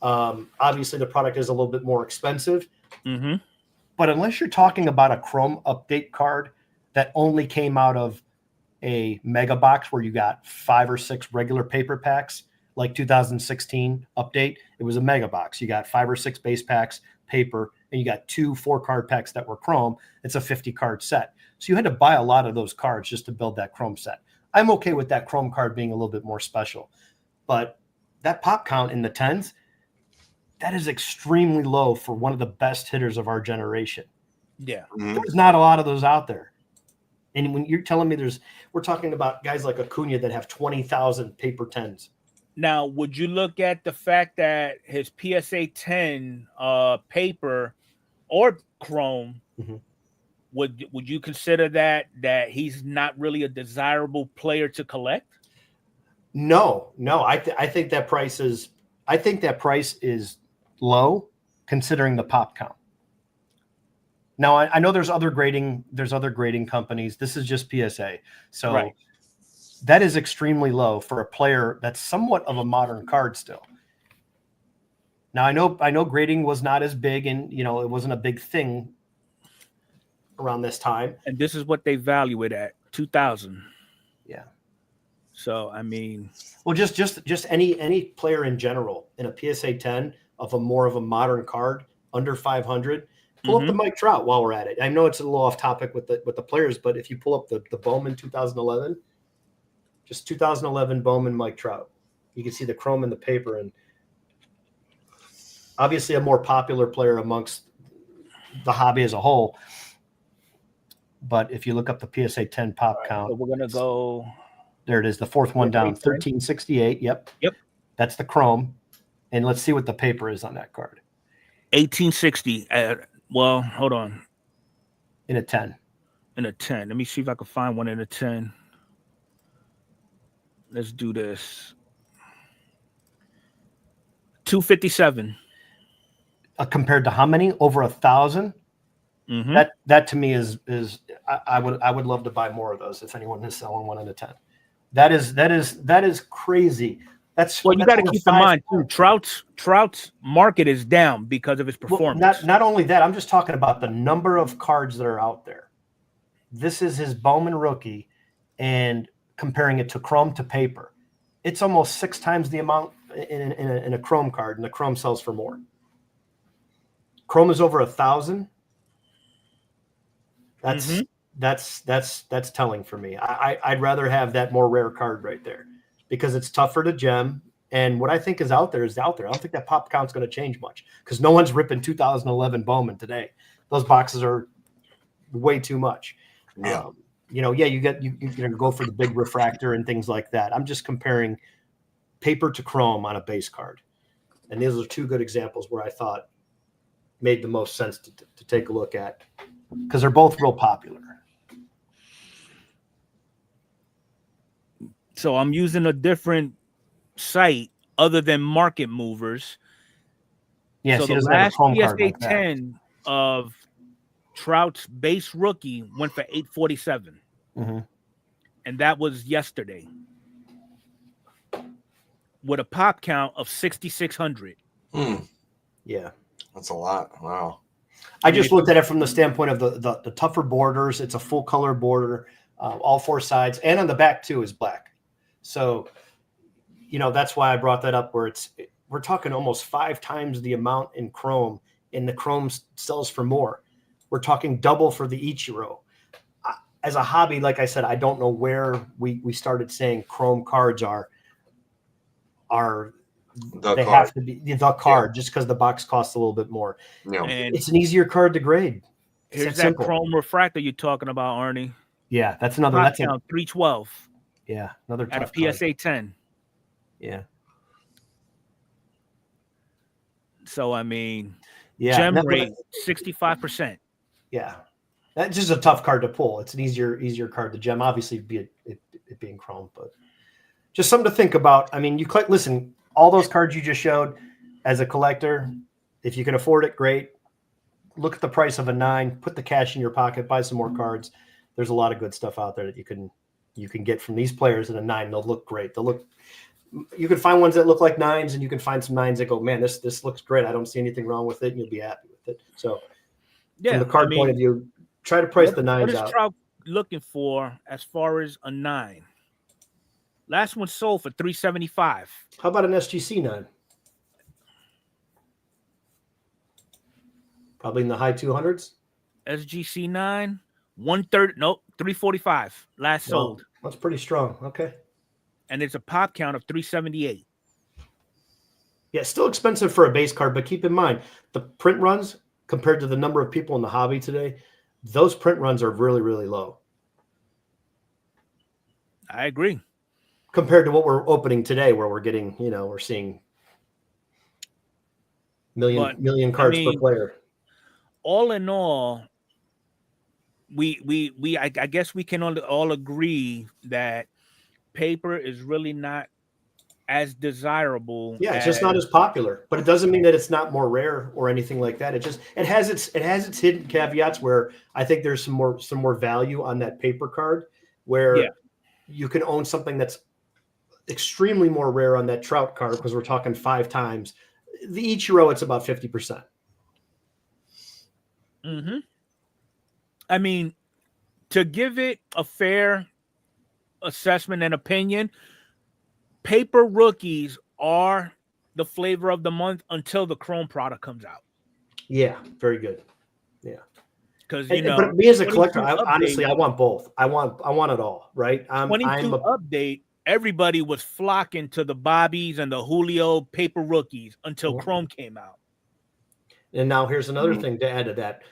Obviously, the product is a little bit more expensive. Mm-hmm. But unless you're talking about a Chrome update card that only came out of a mega box where you got 5 or 6 regular paper packs, like 2016 update, it was a mega box. You got 5 or 6 base packs, paper, and you got 2 4-card packs that were Chrome. It's a 50-card set. So you had to buy a lot of those cards just to build that Chrome set. I'm okay with that Chrome card being a little bit more special. But that pop count in the 10s, that is extremely low for one of the best hitters of our generation. Yeah. Mm-hmm. There's not a lot of those out there. And when you're telling me we're talking about guys like Acuna that have 20,000 paper 10s. Now, would you look at the fact that his PSA 10 paper or Chrome, mm-hmm. would you consider that he's not really a desirable player to collect? No. I think that price is low considering the pop count. Now I know there's other grading companies. This is just PSA. So right. That is extremely low for a player that's somewhat of a modern card still. Now I know grading was not as big, and it wasn't a big thing around this time. And this is what they value it at, 2,000. Yeah. So I mean, well, just any player in general in a PSA 10 of a more of a modern card under 500, Pull up the Mike Trout while we're at it. I know it's a little off topic with the players, but if you pull up the Bowman 2011, just 2011 Bowman Mike Trout, you can see the chrome in the paper, and obviously a more popular player amongst the hobby as a whole. But if you look up the PSA 10 pop count, so we're gonna go. There it is, the fourth one down, 1368. Yep. That's the chrome, and let's see what the paper is on that card. 1860. Well, hold on. In a 10. In a 10. Let me see if I can find one in a 10. Let's do this. 257. Compared to how many? Over 1,000. That to me is I would love to buy more of those if anyone is selling one in a 10. That is crazy. That's well, you got to keep in mind too. Trout's market is down because of his performance. Well, not only that, I'm just talking about the number of cards that are out there. This is his Bowman rookie, and comparing it to chrome to paper, it's almost 6 times the amount in a chrome card, and the chrome sells for more. Chrome is over 1,000. That's telling for me. I'd rather have that more rare card right there, because it's tougher to gem. And what I think is out there is out there. I don't think that pop count's going to change much, because no one's ripping 2011 Bowman today. Those boxes are way too much. Yeah. You're going to go for the big refractor and things like that. I'm just comparing paper to chrome on a base card. And these are 2 good examples where I thought made the most sense to take a look at, because they're both real popular. So I'm using a different site other than Market Movers. Yes, so the last PSA 10 of Trout's base rookie went for 847, and that was yesterday, with a pop count of 6,600. Yeah, that's a lot. Wow. I just looked at it from the standpoint of the tougher borders. It's a full color border, all 4 sides, and on the back too is black. So, that's why I brought that up, where we're talking almost 5 times the amount in chrome, and the chrome sells for more. We're talking double for the Ichiro. As a hobby, like I said, I don't know where we started saying chrome cards are they have to be the card, just because the box costs a little bit more. Yeah. And it's an easier card to grade. Here's that chrome refractor you're talking about, Arnie. Yeah, that's another. That's 312. Yeah, another at tough a PSA card. 10. Yeah. So I mean, gem rate 65%. Yeah, that's just a tough card to pull. It's an easier card to gem. Obviously, it being chrome, but just something to think about. I mean, listen, all those cards you just showed, as a collector, if you can afford it, great. Look at the price of a 9, put the cash in your pocket, buy some more cards. There's a lot of good stuff out there that you can get from these players in a 9. They'll look great. You can find ones that look like 9s, and you can find some 9s that go, man, this looks great. I don't see anything wrong with it, and you'll be happy with it. So from the card point of view, try to price the 9s out. What is Trout looking for as far as a 9? Last one sold for $375. How about an SGC 9? Probably in the high 200s. SGC 9, 130. Nope, 345. Last sold. That's pretty strong. Okay. And it's a pop count of 378. Yeah, still expensive for a base card, but keep in mind the print runs compared to the number of people in the hobby today. Those print runs are really, really low. I agree. Compared to what we're opening today, where we're getting, we're seeing million cards per player. All in all, I guess we can all agree that paper is really not as desirable. Yeah, it's just not as popular, but it doesn't mean that it's not more rare or anything like that. It has its hidden caveats where I think there's some more value on that paper card, where you can own something that's extremely more rare on that Trout card, because we're talking 5 times. The Ichiro, it's about 50%. I mean, to give it a fair assessment and opinion, paper rookies are the flavor of the month until the chrome product comes out. Yeah, very good. Yeah. Because but me as a collector, 22 honestly, update- I want both. I want it all, right? 22 update, everybody was flocking to the Bobbies and the Julio paper rookies until Chrome came out. And now here's another thing to add to that.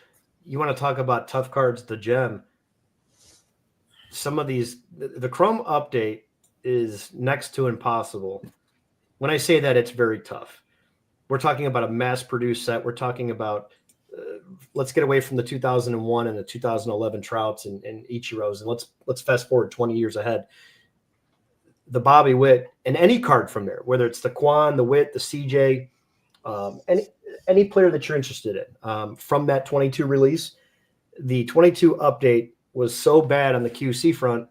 You want to talk about tough cards, the gem. Some of these, the Chrome update is next to impossible. When I say that, it's very tough. We're talking about a mass-produced set. We're talking about let's get away from the 2001 and the 2011 Trouts and Ichiros, and let's fast forward 20 years ahead. The Bobby Witt and any card from there, whether it's the Quan, the Witt, the CJ, any player that you're interested in from that 22 release, the 22 update was so bad on the QC front.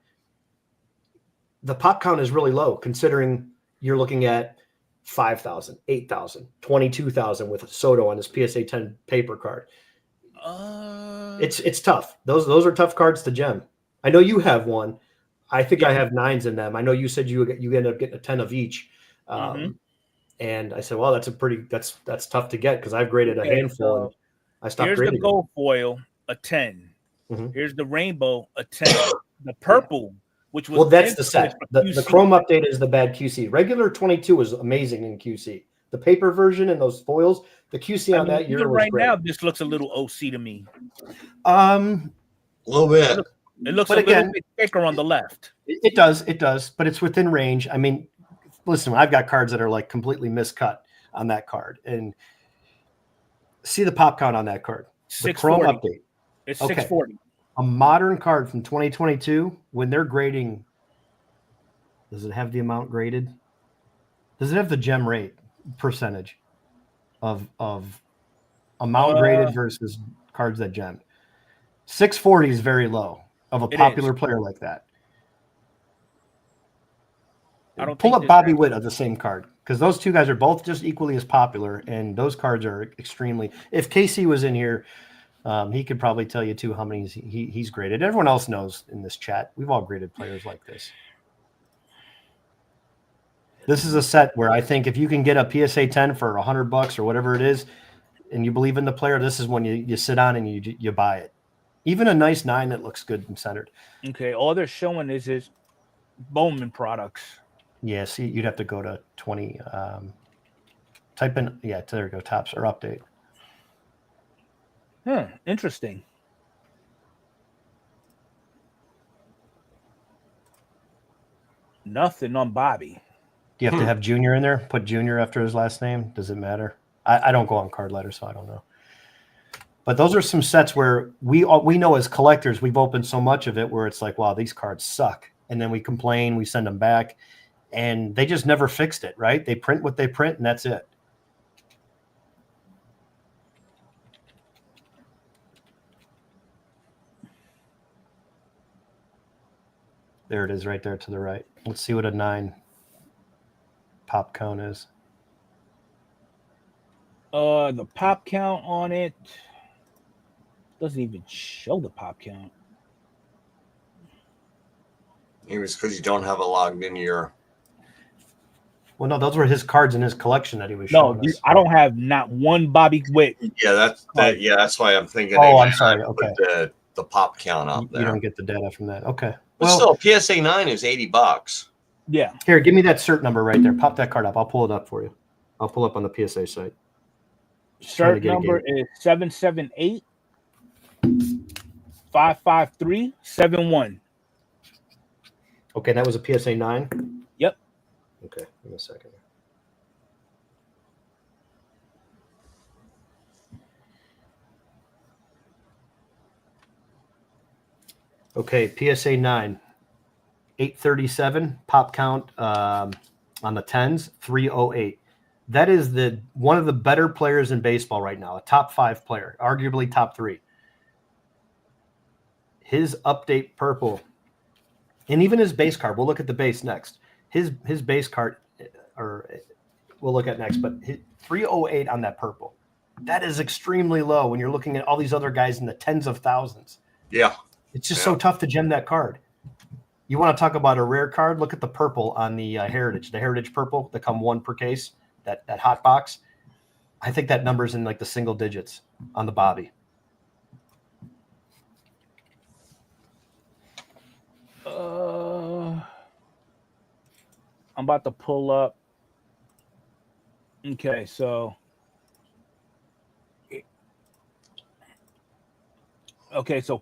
The pop count is really low considering you're looking at 5,000, 8,000, 22,000 with Soto on his PSA 10 paper card. It's tough. Those are tough cards to gem. I know you have one. I think I have 9s in them. I know you said you ended up getting a 10 of each. And I said, well, that's tough to get because I've graded a handful and I stopped here's grading. Here's the gold foil, a 10. Here's the rainbow, a 10. The purple, which was that's the set. The Chrome update is the bad QC. Regular 22 was amazing in QC. The paper version and those foils, the QC on that year was right great. now, this looks a little OC to me. A little bit. It looks little bit thicker on the left. It does, but it's within range. I mean, listen, I've got cards that are like completely miscut on that card, and see the pop count on that card. The Chrome update. It's 640. A modern card from 2022, when they're grading, does it have the amount graded? Does it have the gem rate percentage of amount graded versus cards that gem? 640 is very low of a popular player like that. I don't pull up Bobby Witt of the same card because those two guys are both just equally as popular, and those cards are extremely. If Casey was in here, he could probably tell you too how many he's graded. Everyone else knows in this chat. We've all graded players like this. This is a set where I think if you can get a PSA 10 for $100 or whatever it is, and you believe in the player, this is when you sit on and you buy it. Even a nice 9 that looks good and centered. Okay, all they're showing is his Bowman products. Yeah, see, you'd have to go to 20. Type in, there we go, tops or update. Interesting. Nothing on Bobby. Do you have to have Junior in there? Put Junior after his last name? Does it matter? I don't go on card letters, so I don't know. But those are some sets where we know as collectors, we've opened so much of it where it's like, wow, these cards suck. And then we complain, we send them back, and they just never fixed it, right? They print what they print, and that's it. There it is right there to the right. Let's see what a 9 pop count is. The pop count on it doesn't even show the pop count. It was because you don't have it logged in your. Well, no, those were his cards in his collection that he was showing us. I don't have not one Bobby Witt. Yeah, that's why I'm thinking. Oh, I'm sorry. Okay. The pop count up there. You don't get the data from that. Okay. Well, still, PSA 9 is $80. Yeah. Here, give me that cert number right there. Pop that card up. I'll pull it up for you. I'll pull up on the PSA site. Cert number is 778-553-71. Okay, that was a PSA 9? Yep. Okay, give me a second. Okay, PSA 9, 837 pop count on the 10s, 308. That is one of the better players in baseball right now, a top 5 player, arguably top 3. His update purple, and even his base card. We'll look at the base next. His base card, or we'll look at next, but 308 on that purple. That is extremely low when you're looking at all these other guys in the tens of thousands. Yeah. It's just so tough to gem that card. You want to talk about a rare card? Look at the purple on the Heritage. The Heritage purple that come 1 per case, that hot box. I think that number's in like the single digits on the Bobby. I'm about to pull up. Okay, so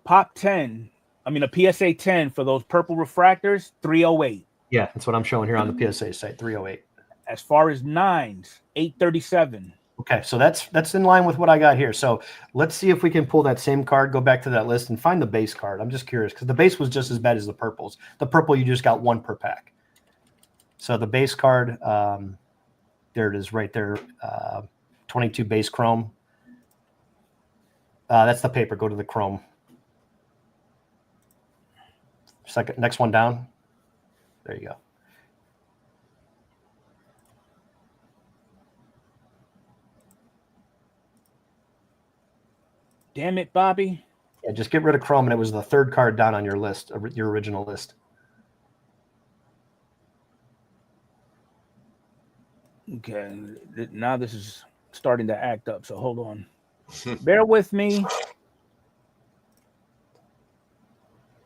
pop 10. I mean, a PSA 10 for those purple refractors, 308. Yeah, that's what I'm showing here on the PSA site, 308. As far as 9s, 837. Okay, so that's in line with what I got here. So let's see if we can pull that same card, go back to that list, and find the base card. I'm just curious because the base was just as bad as the purples. The purple, you just got one per pack. So the base card, there it is right there, 22 base chrome. That's the paper. Go to the chrome. Next one down. There you go. Damn it, Bobby. Yeah, just get rid of chrome, and it was the third card down on your list, your original list. Okay, now this is starting to act up, so hold on. Bear with me.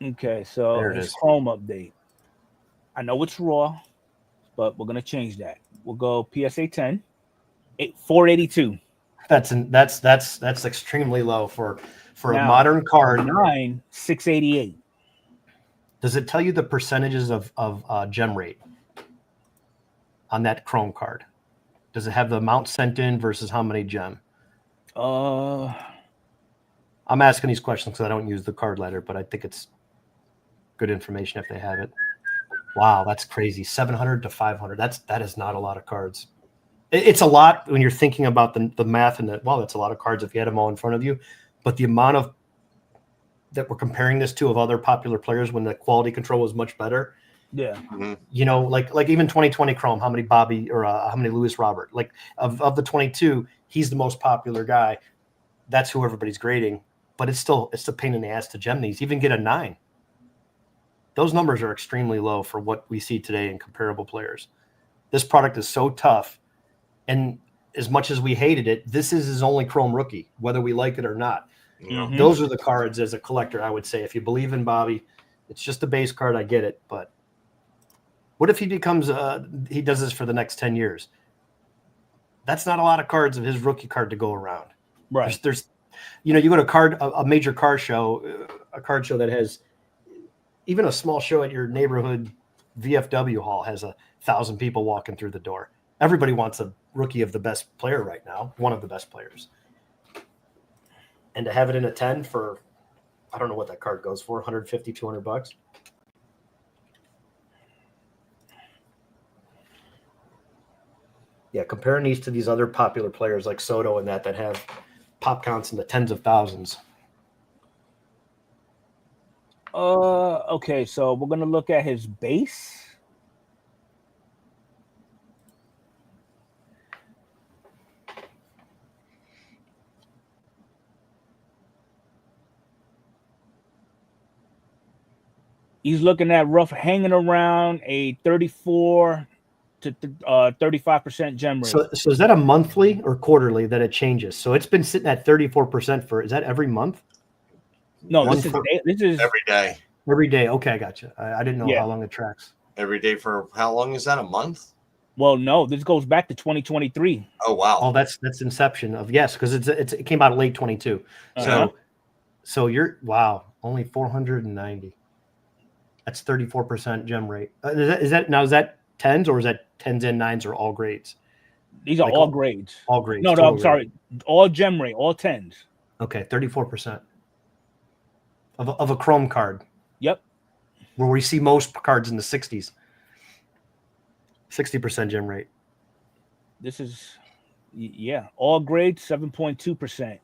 Okay, so it's Chrome update. I know it's raw, but we're gonna change that. We'll go PSA 10, 482. That's extremely low for Now, a modern card. 9, 688. Does it tell you the percentages of gem rate on that Chrome card? Does it have the amount sent in versus how many gem? I'm asking these questions because I don't use the card letter, but I think it's good information if they have it. Wow, that's crazy. 700 to 500. That is not a lot of cards. It's a lot when you're thinking about the math and that. Wow, that's a lot of cards if you had them all in front of you. But the amount of that we're comparing this to of other popular players when the quality control was much better. Yeah. Mm-hmm. You know, like even 2020 Chrome, how many Bobby or how many Lewis Robert? Like of the 22, he's the most popular guy. That's who everybody's grading. But it's a pain in the ass to gem these. Even get a 9. Those numbers are extremely low for what we see today in comparable players. This product is so tough. And as much as we hated it, this is his only Chrome rookie, whether we like it or not. Mm-hmm. Those are the cards as a collector, I would say. If you believe in Bobby, it's just a base card. I get it. But what if he becomes he does this for the next 10 years? That's not a lot of cards of his rookie card to go around. Right. There's you go to a major car show, a card show that has even a small show at your neighborhood VFW hall has 1,000 people walking through the door. Everybody wants a rookie of the best player right now, one of the best players. And to have it in a 10 for, I don't know what that card goes for, 150, 200 bucks. Yeah, comparing these to these other popular players like Soto and that have pop counts in the tens of thousands. Okay, so we're gonna look at his base. He's looking at rough hanging around a 34 to 35% gem rate. So is that a monthly or quarterly that it changes? So it's been sitting at 34% for, is that every month? No, this is every day. Every day. Okay, I got you. I didn't know how long it tracks. Every day for how long is that? A month? Well, no, this goes back to 2023. Oh wow. Oh, that's inception of because it came out late 22. Uh-huh. So you're only 490. That's 34% gem rate. Is that tens or is that 10s and 9s or all grades? These are all grades. All grades. No, I'm sorry. All gem rate, all 10s. Okay, 34% of a Chrome card. Yep. Where we see most cards in the 60s. 60% gem rate. This is, all grades, 7.2%.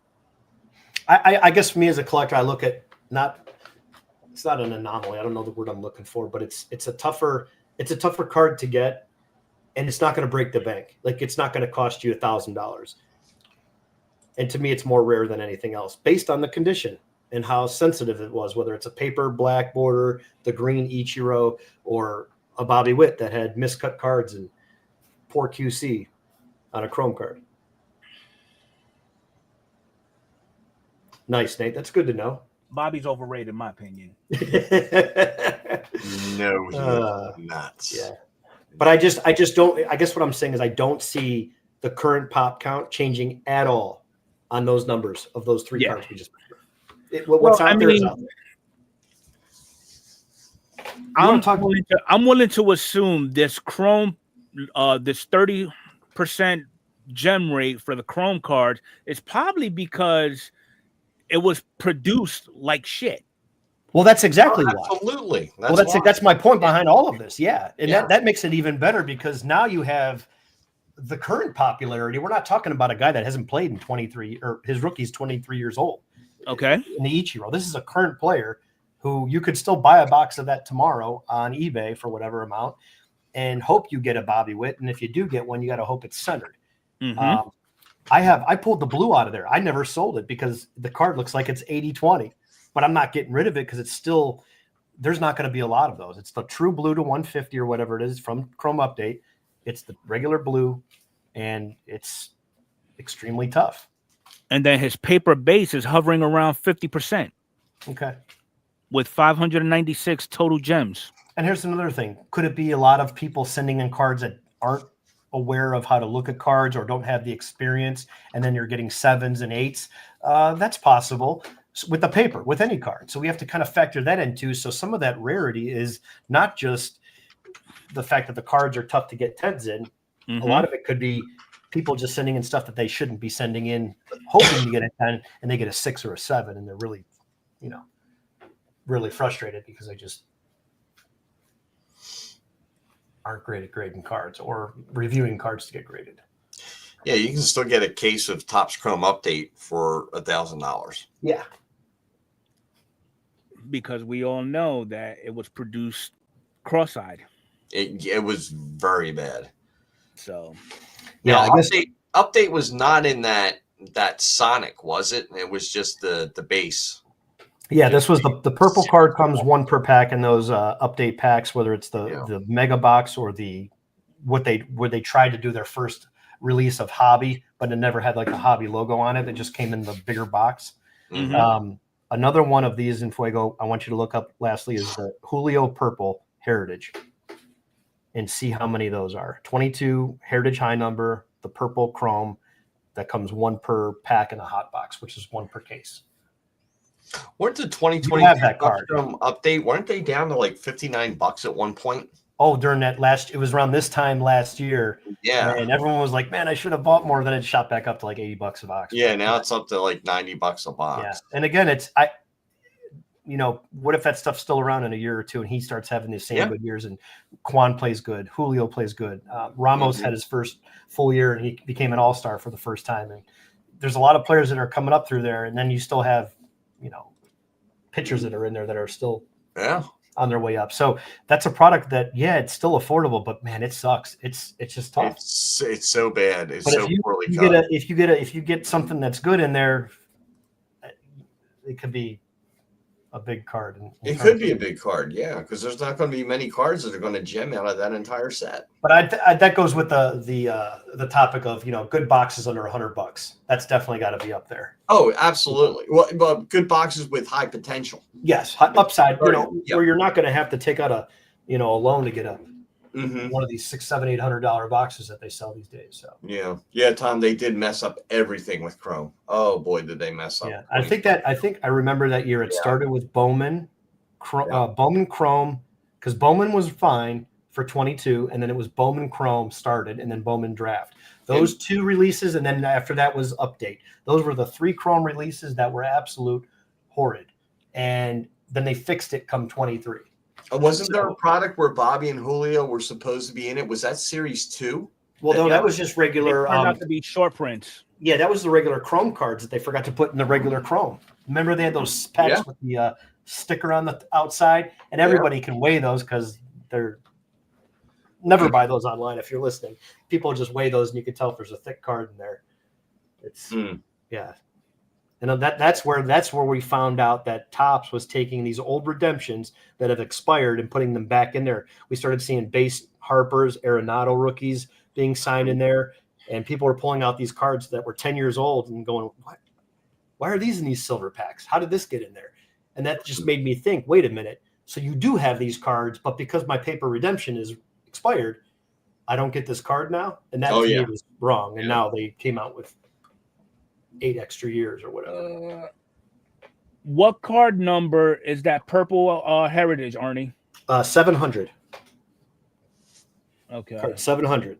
I guess for me as a collector, I look at it's not an anomaly. I don't know the word I'm looking for, but it's a tougher card to get, and it's not going to break the bank. Like it's not going to cost you $1,000. And to me, it's more rare than anything else, based on the condition and how sensitive it was. Whether it's a paper black border, the green Ichiro, or a Bobby Witt that had miscut cards and poor QC on a Chrome card. Nice, Nate. That's good to know. Bobby's overrated, in my opinion. No, he's not. Yeah. But I just don't. I guess what I'm saying is I don't see the current pop count changing at all on those numbers of those 3 cards we just. What's out there is out there. I'm willing to assume this Chrome, this 30% gem rate for the Chrome cards is probably because it was produced like shit. Well, that's exactly why. Absolutely. That's my point behind all of this. Yeah, and that makes it even better because now you have the current popularity. We're not talking about a guy that hasn't played in 23 or his rookie's 23 years old. Okay, in the Ichiro, this is a current player who you could still buy a box of that tomorrow on eBay for whatever amount and hope you get a Bobby Witt. And if you do get one, you got to hope it's centered. Mm-hmm. I pulled the blue out of there. I never sold it because the card looks like it's 80-20, but I'm not getting rid of it because it's still, there's not going to be a lot of those. It's the true blue to 150 or whatever it is from Chrome Update. It's the regular blue and it's extremely tough. And then his paper base is hovering around 50%. Okay. With 596 total gems. And here's another thing. Could it be a lot of people sending in cards that aren't aware of how to look at cards or don't have the experience, and then you're getting 7s and 8s? That's possible with the paper, with any card. So we have to kind of factor that in too. So some of that rarity is not just the fact that the cards are tough to get 10s in. Mm-hmm. A lot of it could be people just sending in stuff that they shouldn't be sending in, hoping to get a 10, and they get a 6 or a 7, and they're really, really frustrated because they just aren't great at grading cards or reviewing cards to get graded. Yeah, you can still get a case of Topps Chrome Update for $1,000. Yeah. Because we all know that it was produced cross-eyed. It was very bad. So, yeah, I guess update was not in that Sonic, was it? It was just the base. Yeah, this was the purple card comes 1 per pack in those update packs, whether it's the mega box or where they tried to do their first release of Hobby, but it never had like a Hobby logo on it. It just came in the bigger box. mm-hmm. Another one of these in Fuego I want you to look up lastly is the Julio Purple Heritage and see how many of those are. 22 Heritage High number, the purple Chrome that comes 1 per pack in a hot box, which is 1 per case. Weren't the 2020 update, weren't they down to like $59 at one point? Oh, during that it was around this time last year. Yeah. And everyone was like, man, I should have bought more. Then it shot back up to like $80 a box. Yeah, now it's up to like $90 a box. Yeah. And again, what if that stuff's still around in a year or two and he starts having the same good years and Quan plays good, Julio plays good. Ramos had his first full year and he became an all-star for the first time. And there's a lot of players that are coming up through there. And then you still have, pitchers that are in there that are still on their way up. So that's a product that, it's still affordable, but man, it sucks. It's just tough. It's so bad. It's so poorly cut. If you get something that's good in there, it could be a big card. It could be a big card, because there's not going to be many cards that are going to gem out of that entire set. But that goes with the topic of good boxes under $100. That's definitely got to be up there. Oh, absolutely. Well, good boxes with high potential. Yes, upside. Where you're not going to have to take out a loan to get one of these $600, $700, $800 boxes that they sell these days. So yeah, Tom, they did mess up everything with Chrome. Oh boy, did they mess up? Yeah, I think I remember that year. It started with Bowman Chrome, because Bowman was fine for 22, and then it was Bowman Chrome started, and then Bowman Draft. Those 2 releases, and then after that was Update. Those were the 3 Chrome releases that were absolute horrid, and then they fixed it come 23. Wasn't there a product where Bobby and Julio were supposed to be in it? Was that Series 2? Well, no, that was just regular. It turned out to be short prints. Yeah, that was the regular Chrome cards that they forgot to put in the regular Chrome. Remember they had those packs with the sticker on the outside, and everybody can weigh those because they're never buy those online if you're listening. People just weigh those, and you can tell if there's a thick card in there. It's And that's where we found out that Topps was taking these old redemptions that have expired and putting them back in there. We started seeing base Harper's, Arenado rookies being signed in there, and people were pulling out these cards that were 10 years old and going, "What? Why are these in these silver packs? How did this get in there?" And that just made me think, wait a minute. So you do have these cards, but because my paper redemption is expired, I don't get this card now, and that Oh, to yeah. me was wrong. And Yeah. now they came out with 8 extra years or whatever. What card number is that purple heritage, Arnie? 700. Okay. Card 700.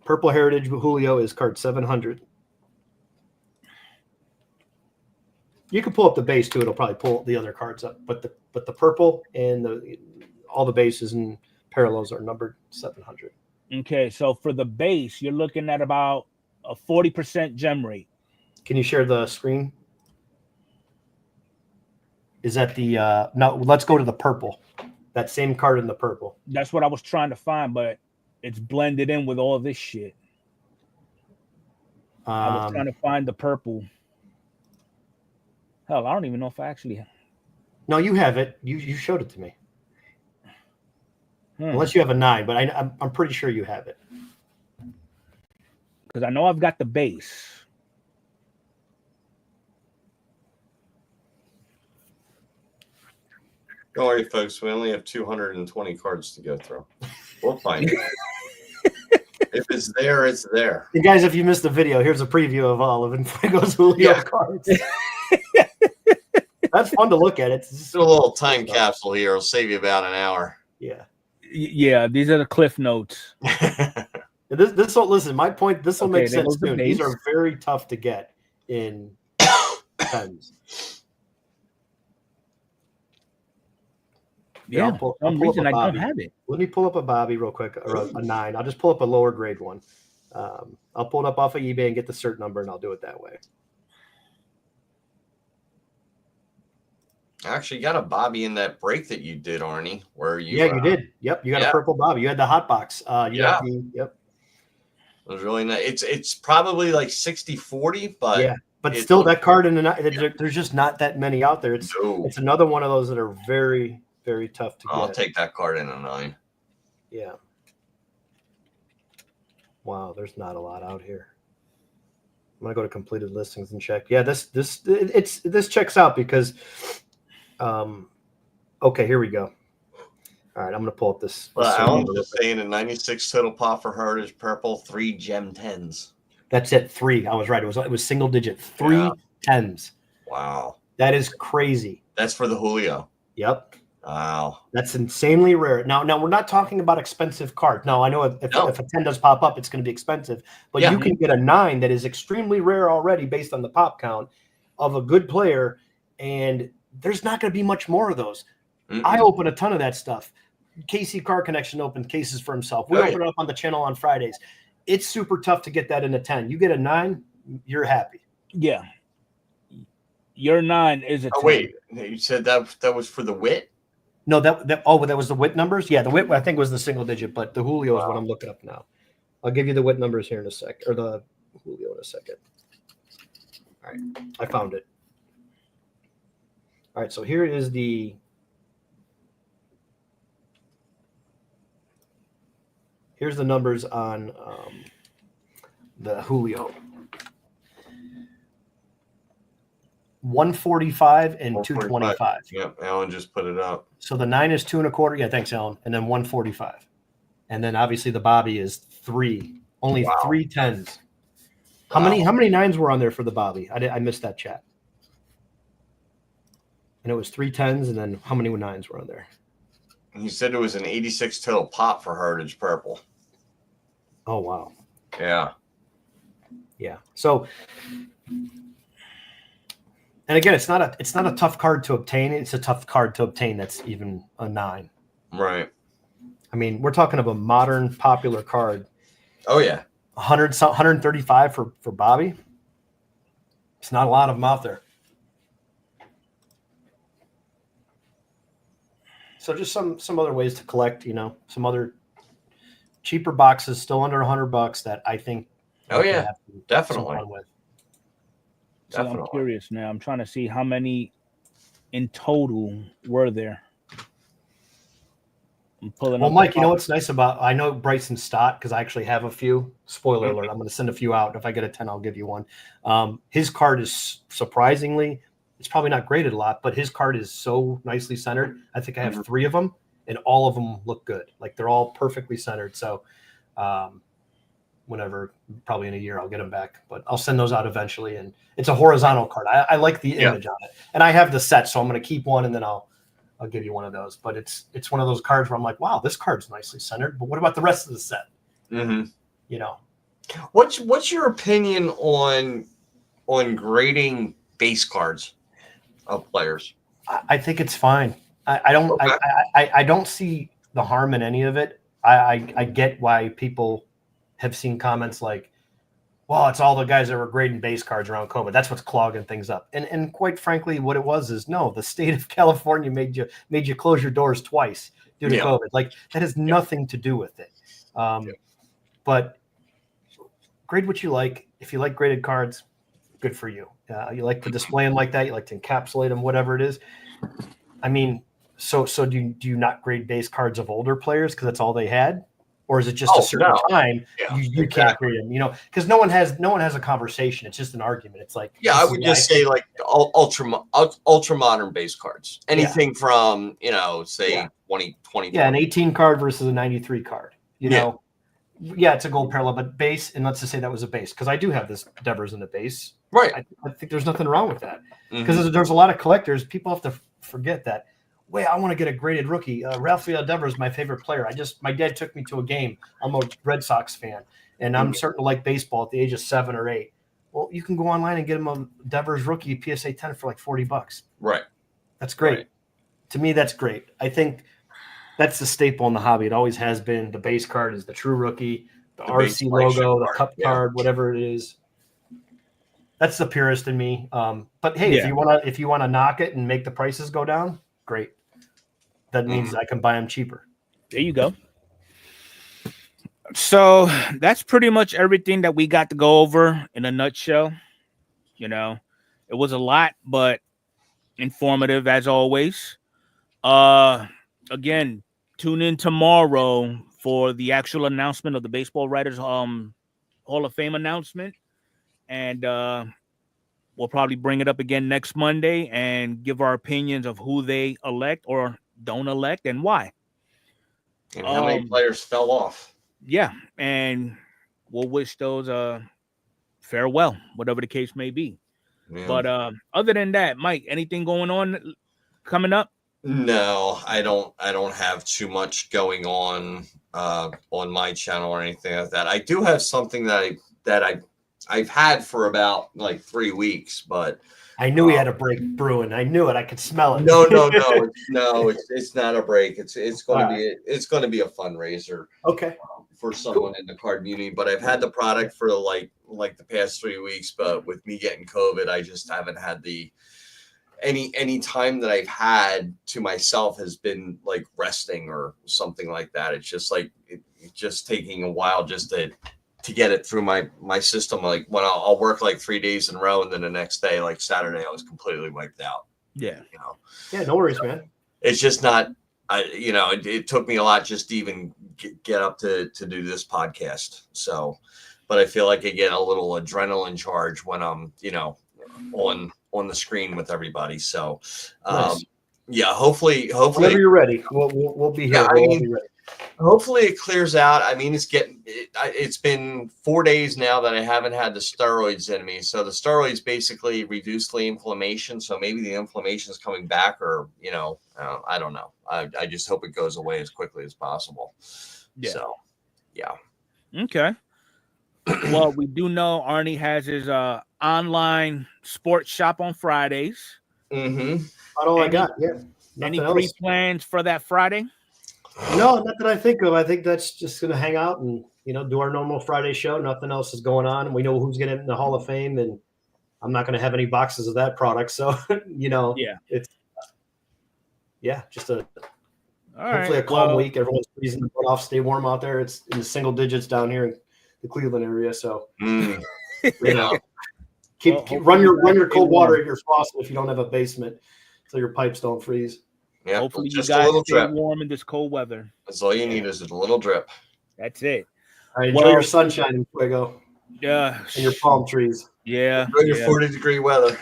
Purple Heritage Julio is card 700. You can pull up the base too. It'll probably pull the other cards up, but the purple and all the bases and parallels are numbered 700. Okay, so for the base, you're looking at about a 40% gem rate. Can you share the screen? Is that the no? Let's go to the purple. That same card in the purple. That's what I was trying to find, but it's blended in with all this shit. I was trying to find the purple. Hell, I don't even know if I actually. No, you have it. You showed it to me. Unless you have a 9, but I'm pretty sure you have it. Because I know I've got the base. Don't worry, folks. We only have 220 cards to go through. We'll find it. If it's there, it's there. And guys, if you missed the video, here's a preview of all of Enfuego's Julio cards. That's fun to look at. It's just a little time capsule here. It'll save you about an hour. Yeah. Yeah, these are the cliff notes. This will listen. My point. This will make sense the soon. These are very tough to get in tens. Yeah, for some reason I don't have it. Let me pull up a Bobby real quick, or a 9. I'll just pull up a lower grade one. I'll pull it up off of eBay and get the cert number, and I'll do it that way. I actually got a Bobby in that break that you did, Arnie. Where you? Yeah, you did. Yep, you got a purple Bobby. You had the hot box. Got the, yep. It was really nice. It's probably like 60-40, but yeah. But still, that card in the there's just not that many out there. It's another one of those that are very, very tough to get. I'll take that card in a 9. Yeah. Wow, there's not a lot out here. I'm gonna go to completed listings and check. Yeah, this checks out because, okay, here we go. All right, I'm gonna pull up this. I'm just saying a 96 total pop for Heritage Purple, 3 gem 10s. That's it. 3. I was right. It was single digit. 3 10s. Wow, that is crazy. That's for the Julio. Yep. Wow, that's insanely rare. Now we're not talking about expensive cards. Now I know if a 10 does pop up, it's going to be expensive, but you can get a 9 that is extremely rare already based on the pop count of a good player, and there's not going to be much more of those. I open a ton of that stuff. KC Card Connection opened cases for himself. We open it up on the channel on Fridays. It's super tough to get that in a 10. You get a 9, you're happy. Yeah. Your 9 is a 10. Oh, wait. You said that was for the wit? No, that was the WIT numbers. Yeah, the WIT I think was the single digit, but the Julio is what I'm looking up now. I'll give you the WIT numbers here in a sec, or the Julio in a second. All right, I found it. All right, so here is here's the numbers on the Julio. 145 and 225. Yep, Alan just put it up. So the 9 is 2 1/4. Yeah, thanks, Alan. And then 145. And then obviously the Bobby is 3. Only 3 10s. How many 9s were on there for the Bobby? I missed that chat. And it was 3 10s, and then how many 9s were on there? He said it was an 86 total pop for Heritage Purple. Oh wow. Yeah. Yeah. So, and again, it's not a tough card to obtain. It's a tough card to obtain that's even a 9. Right. I mean, we're talking of a modern popular card. Oh yeah. 135 for Bobby. It's not a lot of them out there. So just some other ways to collect, some other cheaper boxes still under $100 that I think. Oh yeah, definitely. So I'm curious now. I'm trying to see how many in total were there. I'm pulling. Well, Mike, you know what's nice about? I know Bryson Stott because I actually have a few. Spoiler alert! I'm going to send a few out. If I get a 10, I'll give you one. His card is surprisingly, it's probably not graded a lot, but his card is so nicely centered. I think I have 3 of them, and all of them look good. Like they're all perfectly centered. So Whenever, probably in a year, I'll get them back, but I'll send those out eventually. And it's a horizontal card. I like the image on it, and I have the set, so I'm going to keep one, and then I'll give you one of those. But it's one of those cards where I'm like, wow, this card's nicely centered, but what about the rest of the set? Mm-hmm. You know, what's your opinion on grading base cards of players? I think it's fine. I don't Okay. I don't see the harm in any of it. I get why people have seen comments like, well, it's all the guys that were grading base cards around COVID. That's what's clogging things up. And quite frankly, what it was is, no, the state of California made you close your doors twice due to COVID. Like, that has nothing to do with it. But grade what you like. If you like graded cards, good for you. You like to display them like that. You like to encapsulate them, whatever it is. I mean, so do you not grade base cards of older players because that's all they had? Or is it just a certain time you can't grade them? You know, because no one has a conversation. It's just an argument. It's like, I would just say like ultra modern base cards. Anything from, say 2020. Yeah, an 18 card versus a 93 card. You know, it's a gold parallel, but base, and let's just say that was a base, because I do have this Devers in the base. Right. I think there's nothing wrong with that, because there's a lot of collectors. People have to forget that. Wait, I want to get a graded rookie. Rafael Devers is my favorite player. My dad took me to a game. I'm a Red Sox fan, and I'm starting to like baseball at the age of 7 or 8. Well, you can go online and get him a Devers rookie PSA 10 for like $40. Right. That's great. Right. To me, that's great. I think that's the staple in the hobby. It always has been. The base card is the true rookie, the RC logo, the cup card, whatever it is. That's the purist in me. But hey, if you want to knock it and make the prices go down, great. That means I can buy them cheaper. There you go. So that's pretty much everything that we got to go over in a nutshell. You know, it was a lot, but informative as always. Again, tune in tomorrow for the actual announcement of the Baseball Writers Hall of Fame announcement. And we'll probably bring it up again next Monday and give our opinions of who they elect or don't elect and why. And how many players fell off. Yeah, and we'll wish those farewell, whatever the case may be. Yeah. But other than that, Mike, anything going on coming up? No, I don't have too much going on my channel or anything like that. I do have something that I've had for about like 3 weeks, but I knew he had a break brewing. I knew it. I could smell it. No, it's not a break. It's going to be a fundraiser. Okay. For someone in the Cardmunity, but I've had the product for like the past 3 weeks. But with me getting COVID, I just haven't had any time that I've had to myself has been like resting or something like that. It's just like it's just taking a while just to get it through my system. Like when I'll work like 3 days in a row, and then the next day, like Saturday, I was completely wiped out. Yeah. Yeah, no worries, man. It's just not. It took me a lot just to even get up to do this podcast. So, but I feel like I get a little adrenaline charge when I'm, on the screen with everybody. So, nice. Hopefully, whenever you're ready, we'll be here. We'll be ready. Hopefully it clears out. I mean, it's been 4 days now that I haven't had the steroids in me. So the steroids basically reduce the inflammation. So maybe the inflammation is coming back, or, I don't know. I just hope it goes away as quickly as possible. Yeah. So, yeah. Okay. Well, we do know Arnie has his online sports shop on Fridays. Mm-hmm. That's all I got. Yeah. Any pre-plans for that Friday? No, not that I think of. I think that's just going to hang out and, do our normal Friday show. Nothing else is going on. We know who's getting in the Hall of Fame, and I'm not going to have any boxes of that product. So, it's, just hopefully a calm week. Everyone's freezing the butt off. Stay warm out there. It's in the single digits down here in the Cleveland area. So, keep run your cold water at your faucet if you don't have a basement, so your pipes don't freeze. Yeah, hopefully you guys stay warm in this cold weather. That's all you need is a little drip. That's it. All right, enjoy your sunshine in Fuego. Yeah. And your palm trees. Yeah. Enjoy your 40-degree weather.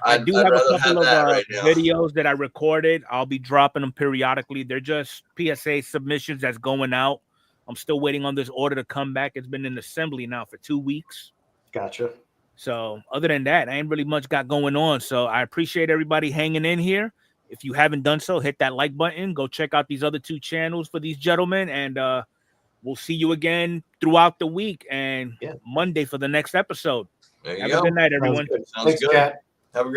I do have a couple of videos that I recorded. I'll be dropping them periodically. They're just PSA submissions that's going out. I'm still waiting on this order to come back. It's been in assembly now for 2 weeks. Gotcha. So other than that, I ain't really much got going on. So I appreciate everybody hanging in here. If you haven't done so, hit that like button. Go check out these other 2 channels for these gentlemen. And we'll see you again throughout the week and Monday for the next episode. There you Have go. a good night, everyone. Sounds Thanks, good. Kat. Have a great